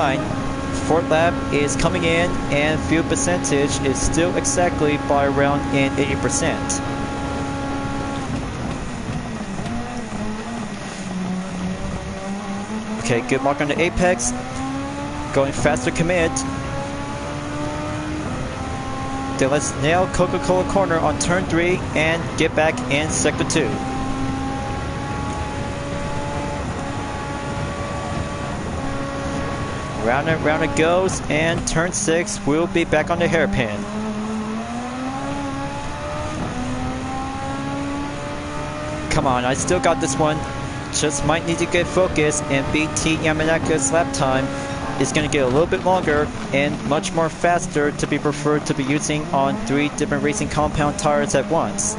fourth lap is coming in, and fuel percentage is still exactly by around in 80%. Okay, good mark on the apex. Going faster commit. Then let's nail Coca-Cola corner on turn 3 and get back in sector 2. Round and round it goes, and turn 6 will be back on the hairpin. Come on, I still got this one. Just might need to get focused and beat T Yamanaka's lap time. It's going to get a little bit longer and much more faster to be preferred to be using on 3 different racing compound tires at once.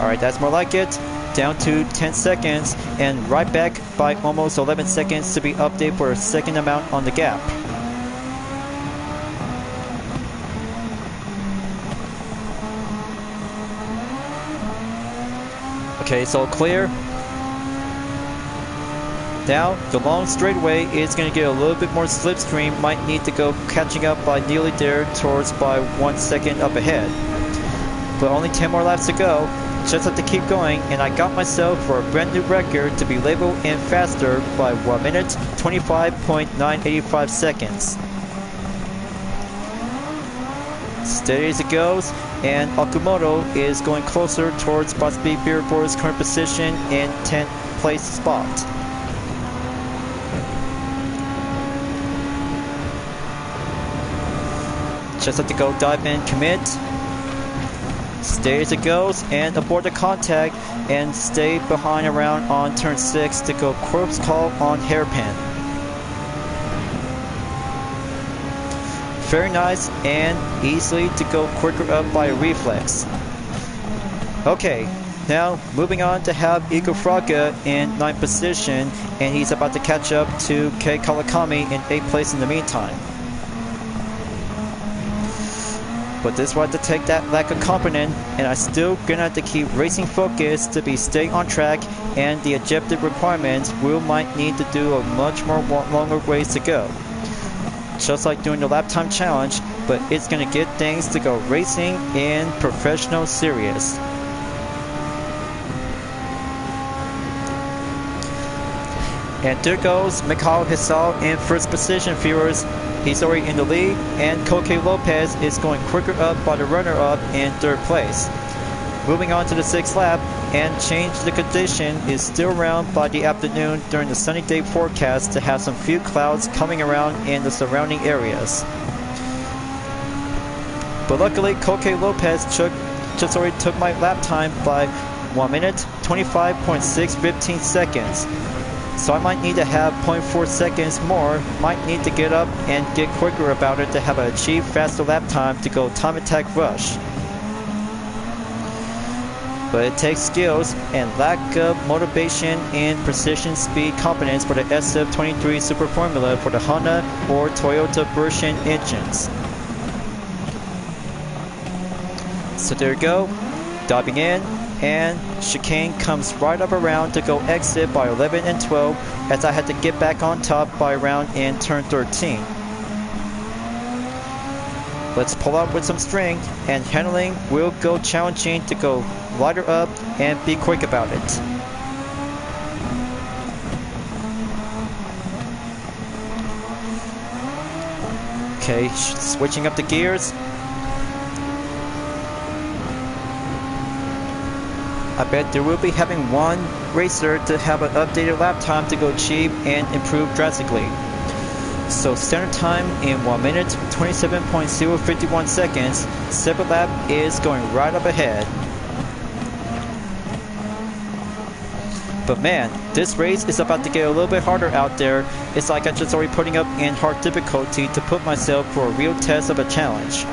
Alright, that's more like it. Down to 10 seconds and right back by almost 11 seconds to be updated for a second amount on the gap. Okay, so clear. Now, the long straightaway is going to get a little bit more slipstream. Might need to go catching up by nearly there towards by 1 second up ahead. But only 10 more laps to go. Just have to keep going, and I got myself for a brand new record to be labeled in faster by 1 minute 25.985 seconds. Steady as it goes, and Okumoto is going closer towards possibly Beerboard's current position in 10th place spot. Just have to go dive in, commit. Stay as it goes, and abort the contact, and stay behind around on turn 6 to go corpse call on hairpin. Very nice, and easily to go quicker up by a reflex. Okay, now moving on to have Iko Fraga in 9th position, and he's about to catch up to Kei Kawakami in 8th place in the meantime. But this will have to take that lack of component, and I still gonna have to keep racing focus to be stay on track, and the objective requirements will might need to do a much more longer ways to go. Just like doing the lap time challenge, but it's gonna get things to go racing in professional serious. And there goes Mikhail Hisal in first position, viewers. He's already in the lead, and Koke Lopez is going quicker up by the runner-up in 3rd place. Moving on to the 6th lap, and change the condition is still around by the afternoon during the sunny day forecast to have some few clouds coming around in the surrounding areas. But luckily, Koke Lopez just already took my lap time by 1 minute 25.615 seconds. So I might need to have 0.4 seconds more, might need to get up and get quicker about it to have achieve faster lap time to go time attack rush. But it takes skills and lack of motivation and precision speed competence for the SF23 Super Formula for the Honda or Toyota version engines. So there you go, diving in. And chicane comes right up around to go exit by 11 and 12 as I had to get back on top by around in turn 13. Let's pull up with some strength, and handling will go challenging to go lighter up and be quick about it. Okay, switching up the gears. I bet there will be having one racer to have an updated lap time to go cheap and improve drastically. So standard time in 1 minute 27.051 seconds. 7th lap is going right up ahead. But man, this race is about to get a little bit harder out there. It's like I'm just already putting up in hard difficulty to put myself for a real test of a challenge.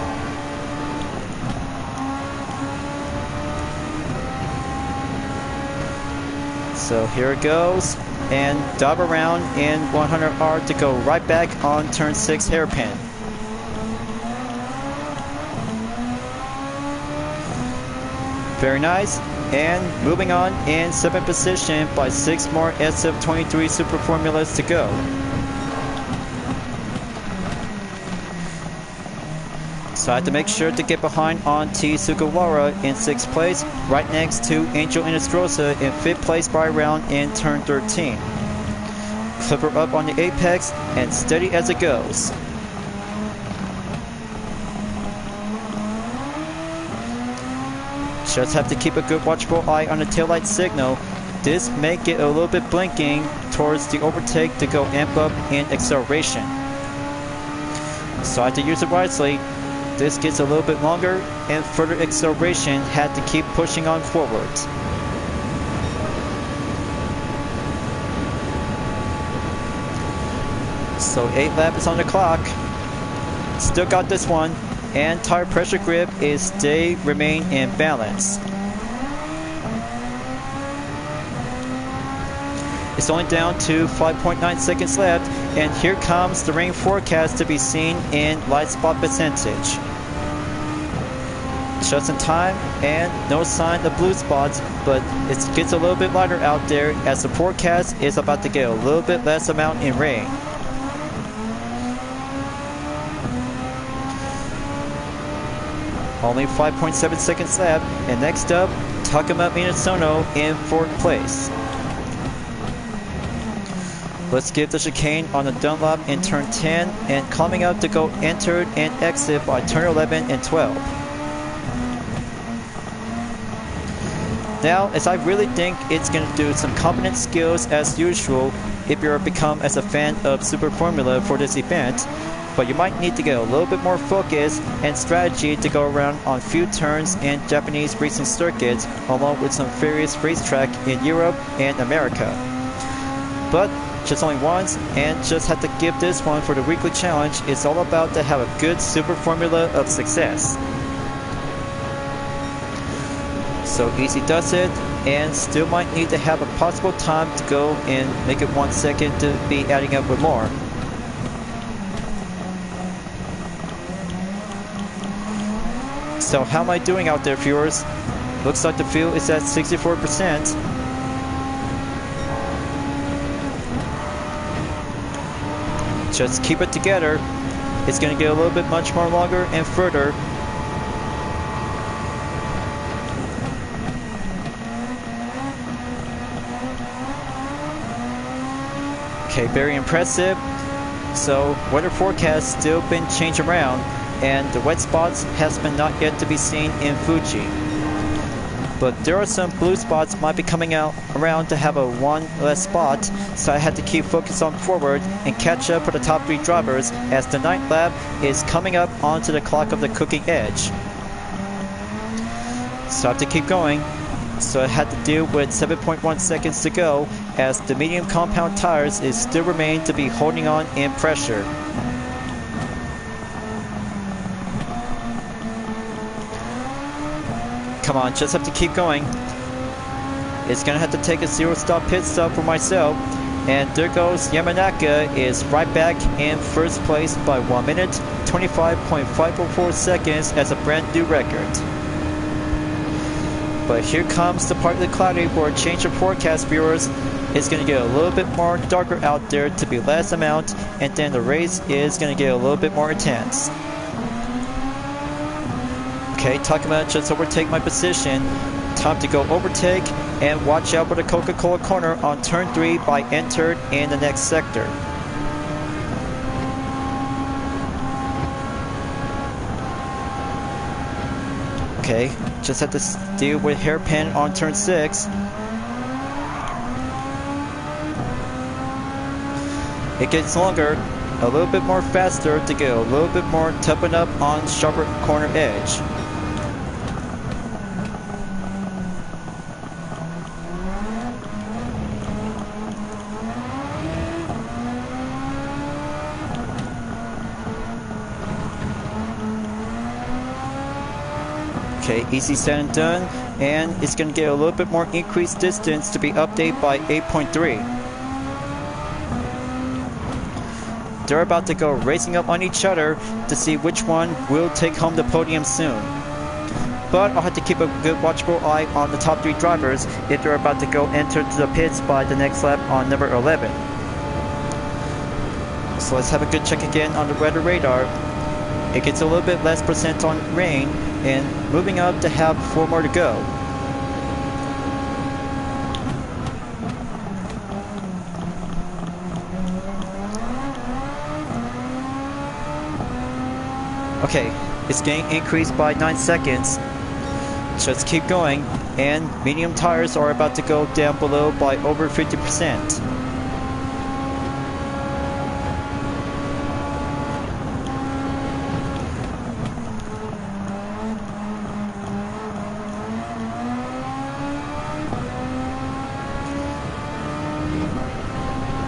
So here it goes, and dive around in 100R to go right back on turn 6 hairpin. Very nice, and moving on in 7th position by 6 more SF23 Super Formulas to go. So I had to make sure to get behind on T. Sugawara in 6th place, right next to Angel Inestrosa in 5th place by round in turn 13. Clip her up on the apex and steady as it goes. Just have to keep a good watchful eye on the taillight signal. This may get a little bit blinking towards the overtake to go amp up in acceleration. So I had to use it wisely. This gets a little bit longer and further acceleration had to keep pushing on forwards. So 8 laps on the clock. Still got this one, and tire pressure grip is remain in balance. It's only down to 5.9 seconds left, and here comes the rain forecast to be seen in light spot percentage. Just in time, and no sign of blue spots, but it gets a little bit lighter out there as the forecast is about to get a little bit less amount in rain. Only 5.7 seconds left, and next up, Takuma Minasono in 4th place. Let's give the chicane on the Dunlop in turn 10 and coming up to go entered and exit by turn 11 and 12. Now, as I really think it's going to do some competent skills as usual if you're become as a fan of Super Formula for this event, but you might need to get a little bit more focus and strategy to go around on few turns in Japanese racing circuits along with some various racetrack in Europe and America. But just only once, and just have to give this one for the weekly challenge. It's all about to have a good Super Formula of success. So easy does it, and still might need to have a possible time to go and make it 1 second to be adding up with more. So how am I doing out there, viewers? Looks like the field is at 64%. Just keep it together. It's going to get a little bit much more longer and further. Okay, very impressive. So weather forecast still been changed around, and the wet spots has been not yet to be seen in Fuji. But there are some blue spots might be coming out around to have a one less spot, so I had to keep focus on forward and catch up with the top 3 drivers as the 9th lap is coming up onto the clock of the cooking edge. So I have to keep going. So I had to deal with 7.1 seconds to go as the medium compound tires is still remain to be holding on in pressure. Come on, just have to keep going. It's gonna have to take a 0-stop pit stop for myself, and there goes Yamanaka is right back in 1st place by 1 minute 25.504 seconds as a brand new record. But here comes the partly cloudy for a change of forecast, viewers. It's going to get a little bit more darker out there to be less amount, and then the race is going to get a little bit more intense. Okay, Takuma just overtake my position. Time to go overtake and watch out for the Coca-Cola corner on turn 3 by entered in the next sector. Okay, just have to deal with hairpin on turn 6. It gets longer, a little bit more faster to get a little bit more toughen up on sharper corner edge. Okay, easy said and done, and it's going to get a little bit more increased distance to be updated by 8.3. They're about to go racing up on each other to see which one will take home the podium soon. but I'll have to keep a good watchful eye on the top 3 drivers if they're about to go enter the pits by the next lap on number 11. So let's have a good check again on the weather radar. It gets a little bit less percent on rain, and moving up to have 4 more to go. Okay, it's getting increased by 9 seconds. Just keep going, and medium tires are about to go down below by over 50%.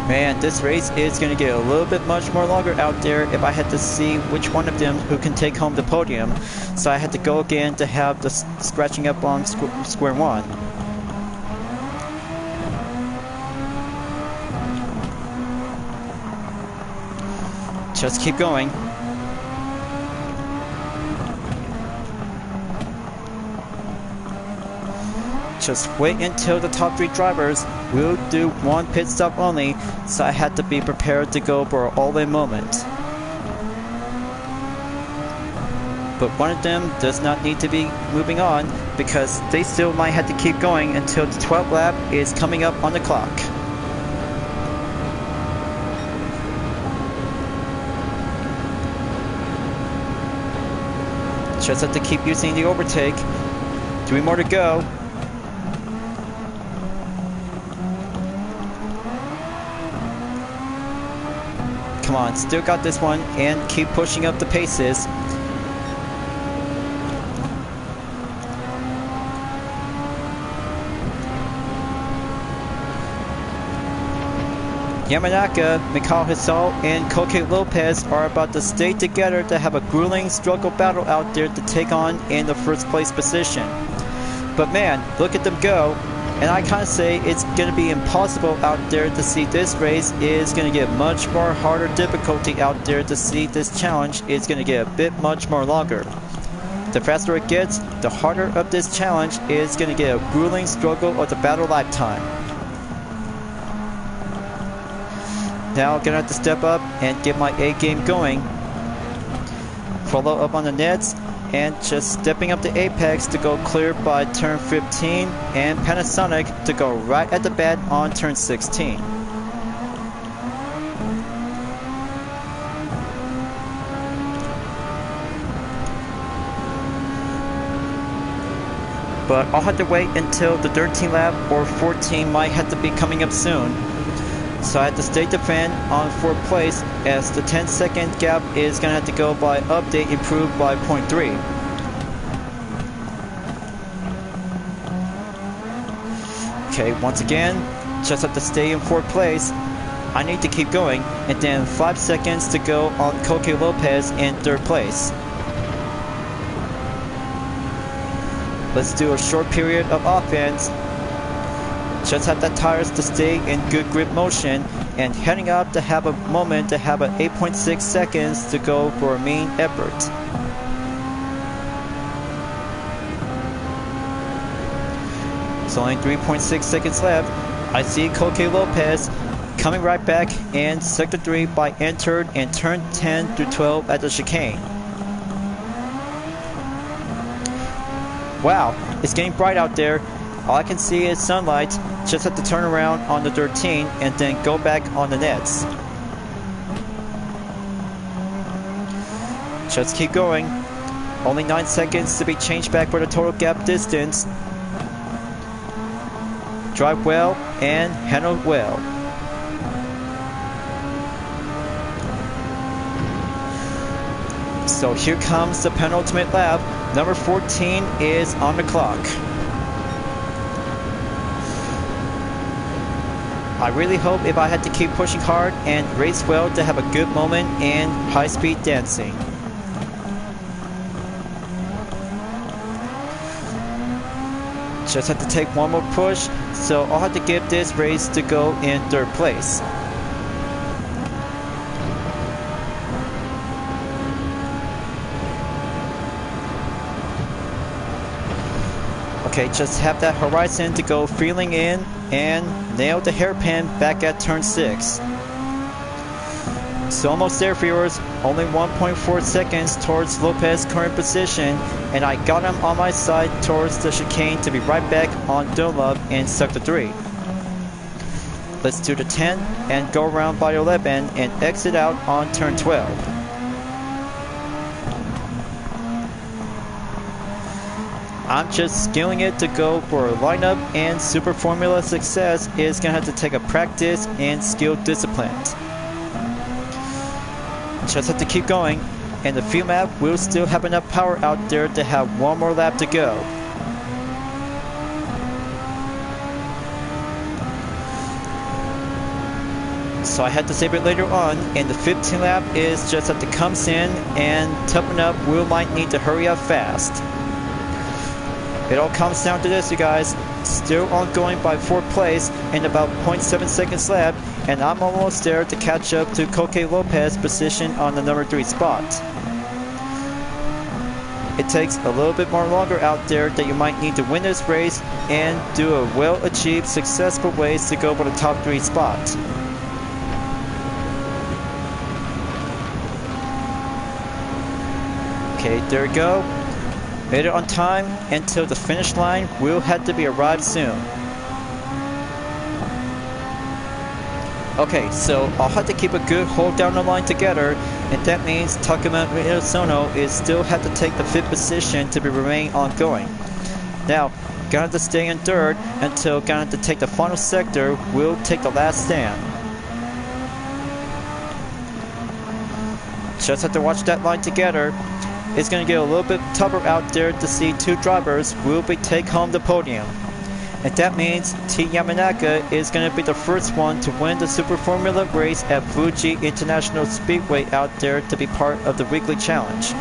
Man, this race is going to get a little bit much more longer out there if I had to see which one of them who can take home the podium. So I had to go again to have the scratching up on square one. Just keep going. Just wait until the top 3 drivers will do 1 pit stop only, so I had to be prepared to go for an all-in moment. But one of them does not need to be moving on, because they still might have to keep going until the 12th lap is coming up on the clock. Just have to keep using the overtake. 3 more to go. Come on, still got this one, and keep pushing up the paces. Yamanaka, Mikhail Hisal, and Koke Lopez are about to stay together to have a grueling struggle battle out there to take on in the first place position. But man, look at them go. And I kind of say it's going to be impossible out there to see this race. Is going to get much more harder difficulty out there to see this challenge. It's going to get a bit much more longer. The faster it gets, the harder of this challenge is going to get a grueling struggle of the battle lifetime. Now I'm going to have to step up and get my A game going. Follow up on the nets. And just stepping up the apex to go clear by turn 15, and Panasonic to go right at the bat on turn 16. But I'll have to wait until the 13th lap or 14 might have to be coming up soon. So I have to stay defend on 4th place, as the 10-second gap is going to have to go by update improved by 0.3. Okay, once again, just have to stay in 4th place. I need to keep going, and then 5 seconds to go on Koke Lopez in 3rd place. Let's do a short period of offense. Just have the tires to stay in good grip motion, and heading up to have a moment to have 8.6 seconds to go for a main effort. It's only 3.6 seconds left. I see Koke Lopez coming right back in sector 3 by entered and turn 10 through 12 at the chicane. Wow, it's getting bright out there. All I can see is sunlight. Just have to turn around on the 13 and then go back on the nets. Just keep going. Only 9 seconds to be changed back for the total gap distance. Drive well and handle well. So here comes the penultimate lap. Number 14 is on the clock. I really hope if I had to keep pushing hard and race well to have a good moment in high-speed dancing. Just have to take one more push, so I'll have to give this race to go in 3rd place. Okay, just have that horizon to go feeling in and nail the hairpin back at turn 6. So almost there, viewers. Only 1.4 seconds towards Lopez's current position, and I got him on my side towards the chicane to be right back on Dunlop in sector 3. Let's do the 10 and go around by 11 and exit out on turn 12. I'm just skilling it to go for a lineup, and Super Formula success is going to have to take a practice and skill discipline. Just have to keep going, and the field map will still have enough power out there to have one more lap to go. So I had to save it later on, and the 15th lap is just at the comes in, and toughen up, we might need to hurry up fast. It all comes down to this, you guys. Still ongoing by 4th place in about 0.7 seconds left, and I'm almost there to catch up to Coque Lopez's position on the number 3 spot. It takes a little bit more longer out there that you might need to win this race and do a well-achieved successful ways to go for the top 3 spot. Okay, there we go. Made it on time until the finish line will have to be arrived soon. Okay, so I'll have to keep a good hold down the line together, and that means Takuma Inosono is still have to take the 5th position to be remain ongoing. Now, gonna have to stay in 3rd until gonna have to take the final sector, will take the last stand. Just have to watch that line together. It's going to get a little bit tougher out there to see 2 drivers will be take home the podium. And that means T. Yamanaka is going to be the first one to win the Super Formula race at Fuji International Speedway out there to be part of the weekly challenge.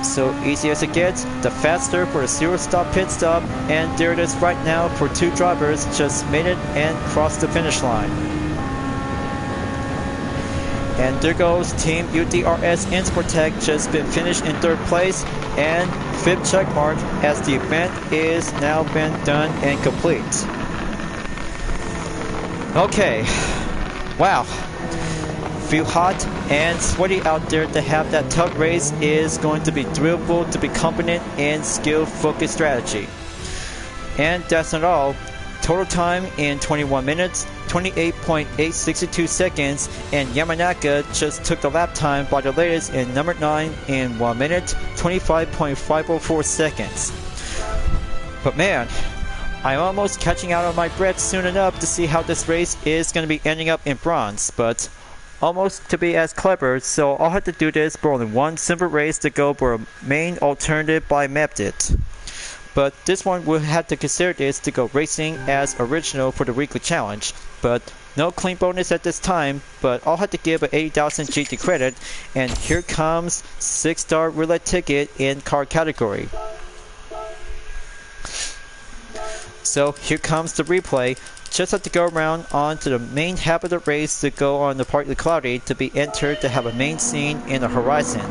So easy as it gets, the faster for a 0-stop pit stop, and there it is right now for 2 drivers just made it and crossed the finish line. And there goes Team UDRS Insportec, just been finished in 3rd place and 5th check mark as the event is now been done and complete. Okay, wow, feel hot and sweaty out there. To have that tough race is going to be thrillful to be confident in skill-focused strategy. And that's not all. Total time in 21 minutes, 28.862 seconds, and Yamanaka just took the lap time by the latest in number 9 in 1 minute, 25.504 seconds. But man, I'm almost catching out of my breath soon enough to see how this race is going to be ending up in bronze, but almost to be as clever, so I'll have to do this for only one simple race to go for a main alternative by method. But this one will have to consider this to go racing as original for the weekly challenge. But no clean bonus at this time, but I'll have to give an 80,000 GT credit, and here comes 6-star roulette ticket in car category. So here comes the replay. Just have to go around on to the main half of the race to go on the partly cloudy to be entered to have a main scene in the horizon.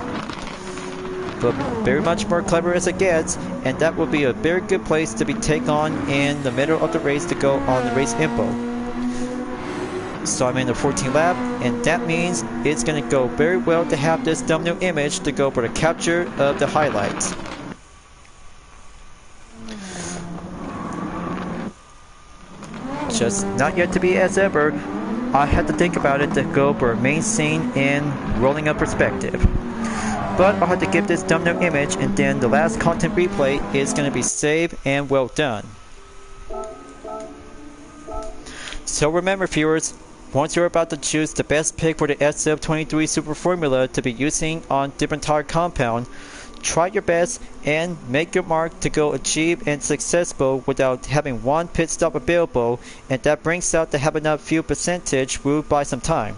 But very much more clever as it gets, and that will be a very good place to be taken on in the middle of the race to go on the race info. So I'm in the 14th lap, and that means it's going to go very well to have this thumbnail image to go for the capture of the highlights. Just not yet to be as ever. I had to think about it to go for a main scene in rolling up perspective. But I'll have to give this thumbnail image, and then the last content replay is going to be saved and well done. So remember, viewers, once you're about to choose the best pick for the SF23 Super Formula to be using on different tire compound, try your best and make your mark to go achieve and successful without having one pit stop available, and that brings out to have enough fuel percentage will buy some time.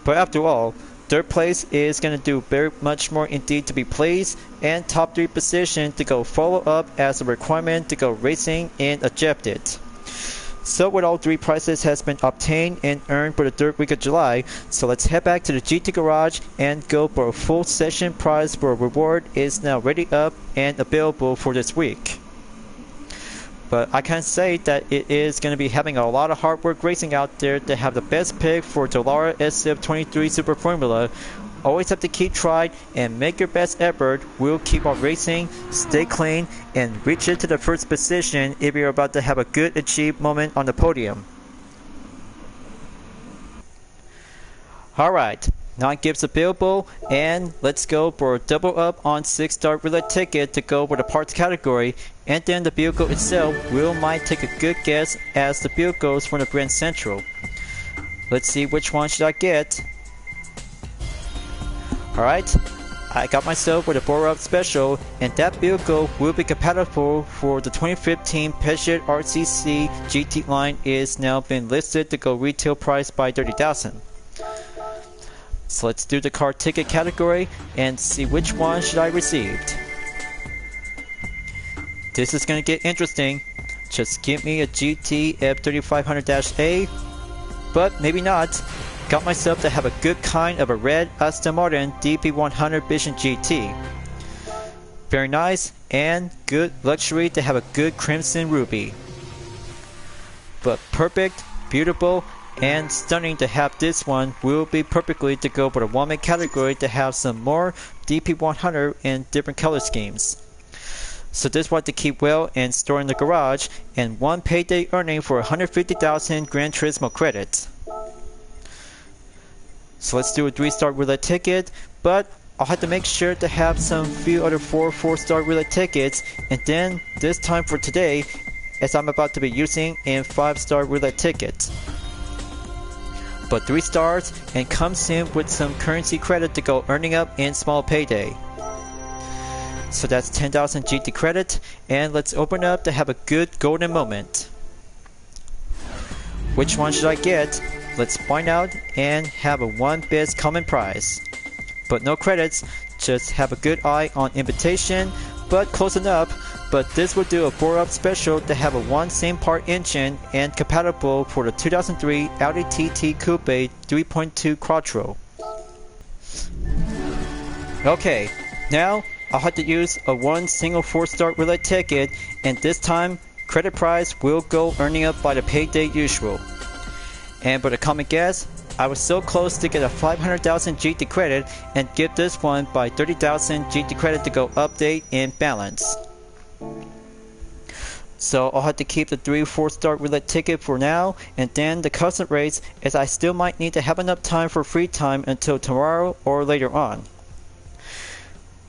But after all, 3rd place is going to do very much more indeed to be pleased, and top 3 position to go follow up as a requirement to go racing in Objected. So with all 3 prizes has been obtained and earned for the 3rd week of July, so let's head back to the GT Garage and go for a full session prize for a reward is now ready up and available for this week. But I can say that it is going to be having a lot of hard work racing out there to have the best pick for Dallara SF23 Super Formula. Always have to keep trying and make your best effort. We'll keep on racing, stay clean, and reach into the first position if you're about to have a good achieved moment on the podium. Alright, 9 gives available, and let's go for a double up on 6-star roulette ticket to go for the parts category, and then the vehicle itself will might take a good guess as the vehicles from the Grand Central. Let's see which one should I get. Alright, I got myself with a 4-up special, and that vehicle will be compatible for the 2015 Peugeot RCC GT line. Is now been listed to go retail price by $30,000. So let's do the car ticket category and see which one should I receive. This is gonna get interesting. Just give me a GT F3500-A, but maybe not. Got myself to have a good kind of a red Aston Martin DP100 Vision GT. Very nice, and good luxury to have a good crimson ruby. But perfect, beautiful, and stunning to have this one will be perfectly to go for the one-make category to have some more DP100 in different color schemes. So this one to keep well and store in the garage, and one payday earning for 150,000 Gran Turismo credits. So let's do a 3-star roulette ticket, but I'll have to make sure to have some few other 4-star roulette tickets, and then this time for today, as I'm about to be using in 5-star roulette tickets. But 3 stars and comes in with some currency credit to go earning up in small payday. So that's 10,000 GT credit, and let's open up to have a good golden moment. Which one should I get? Let's find out and have a 1 best common prize. But no credits, just have a good eye on invitation, but close enough. But this will do a 4-up special to have a 1 same part engine and compatible for the 2003 Audi TT Coupe 3.2 Quattro. Okay, now I'll have to use a 1 single 4-star roulette ticket, and this time credit prize will go earning up by the payday usual. And for the common guess, I was so close to get a 500,000 GT credit and get this one by 30,000 GT credit to go update in balance. So I'll have to keep the 3 4-star roulette ticket for now, and then the custom race, as I still might need to have enough time for free time until tomorrow or later on.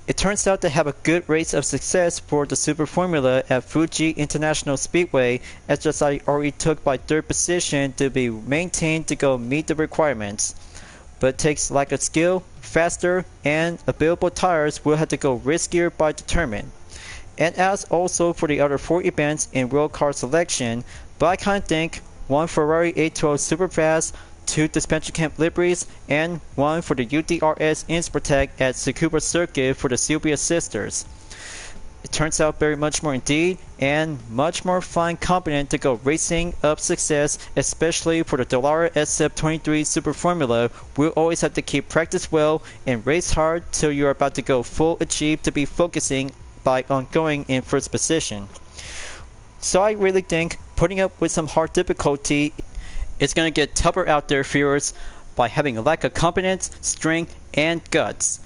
It turns out to have a good rate of success for the Super Formula at Fuji International Speedway, as just I already took by 3rd position to be maintained to go meet the requirements. But it takes like a skill, faster, and available tires will have to go riskier by determined. And as also for the other 4 events in World Car Selection, but I kind of think 1 Ferrari 812 Superfast, 2 suspension camp liveries, and 1 for the UDRS Inspirtec at Tsukuba Circuit for the Sylvia sisters. It turns out very much more indeed, and much more fine competent to go racing up success, especially for the Dallara SF23 Super Formula. We'll always have to keep practice well and race hard till you're about to go full achieve to be focusing by ongoing in 1st position. So I really think putting up with some hard difficulty is going to get tougher out there, viewers, by having a lack of competence, strength, and guts.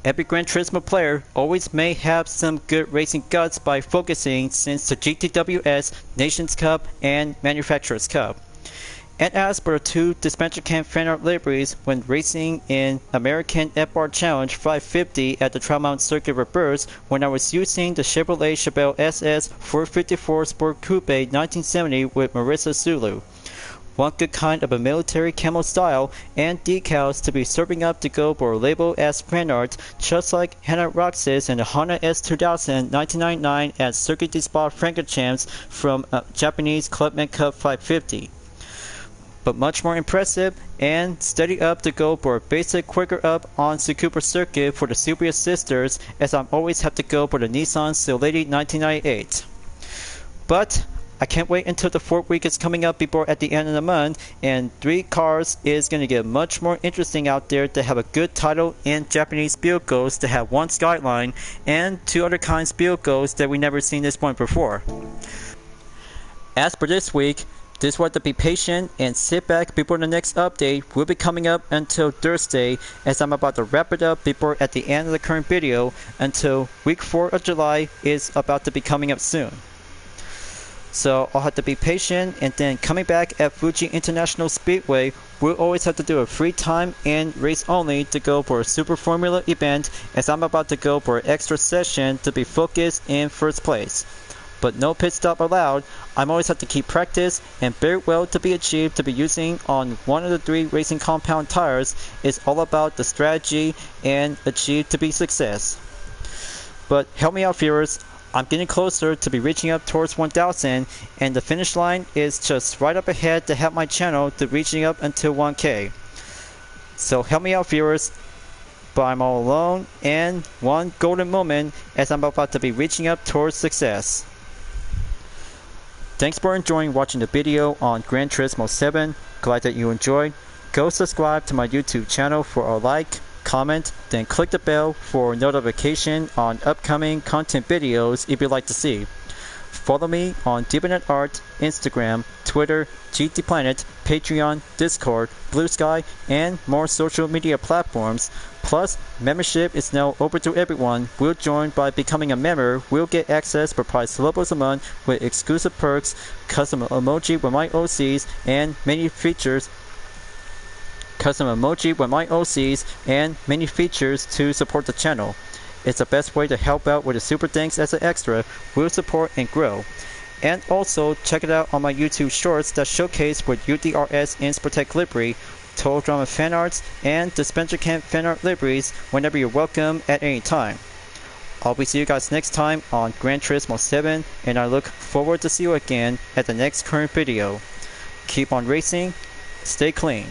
Every Gran Turismo player always may have some good racing guts by focusing since the GTWS, Nations Cup, and Manufacturers Cup. And as for the 2 suspension camp fan art liveries when racing in American FR Challenge 550 at the Trial Mountain Circuit Reverse, when I was using the Chevrolet Chevelle SS 454 Sport Coupe 1970 with Marissa Sulu. 1 good kind of a military camo style and decals to be serving up to go for label as fan art, just like Hannah Roxas and the Honda S2000 1999 at Circuit de Spa Francorchamps from Japanese Clubman Cup 550. But much more impressive and steady up to go for a basic quicker up on Tsukuba Circuit for the Sylvia sisters, as I always have to go for the Nissan Silady 1998. But I can't wait until the 4th week is coming up before at the end of the month, and 3 cars is going to get much more interesting out there to have a good title in Japanese vehicles, to have 1 Skyline and 2 other kinds of vehicles that we never seen this one before. As for this week, just want to be patient and sit back before the next update will be coming up until Thursday, as I'm about to wrap it up before at the end of the current video until week 4 of July is about to be coming up soon. So I'll have to be patient, and then coming back at Fuji International Speedway, we'll always have to do a free time and race only to go for a Super Formula event, as I'm about to go for an extra session to be focused in first place. But no pit stop allowed. I'm always have to keep practice, and very well to be achieved to be using on one of the 3 racing compound tires is all about the strategy and achieve to be success. But help me out, viewers. I'm getting closer to be reaching up towards 1000, and the finish line is just right up ahead to help my channel to reaching up until 1K. So help me out, viewers. But I'm all alone and one golden moment as I'm about to be reaching up towards success. Thanks for enjoying watching the video on Gran Turismo 7. Glad that you enjoyed. Go subscribe to my YouTube channel for a like, comment, then click the bell for notification on upcoming content videos if you'd like to see. Follow me on DeepNetArt, Instagram, Twitter, GT Planet, Patreon, Discord, Blue Sky, and more social media platforms. Plus, membership is now open to everyone. Will join by becoming a member. Will get access for price levels a month with exclusive perks, custom emoji with my OCs, and many features. Custom emoji with my OCs and many features to support the channel. It's the best way to help out with the super thanks as an extra, will support and grow. And also check it out on my YouTube shorts that showcase with UDRS Inspirtech livery, Total Drama fan arts, and Dispenser Camp fan art liveries whenever you're welcome at any time. I'll be seeing you guys next time on Gran Turismo 7, and I look forward to see you again at the next current video. Keep on racing, stay clean.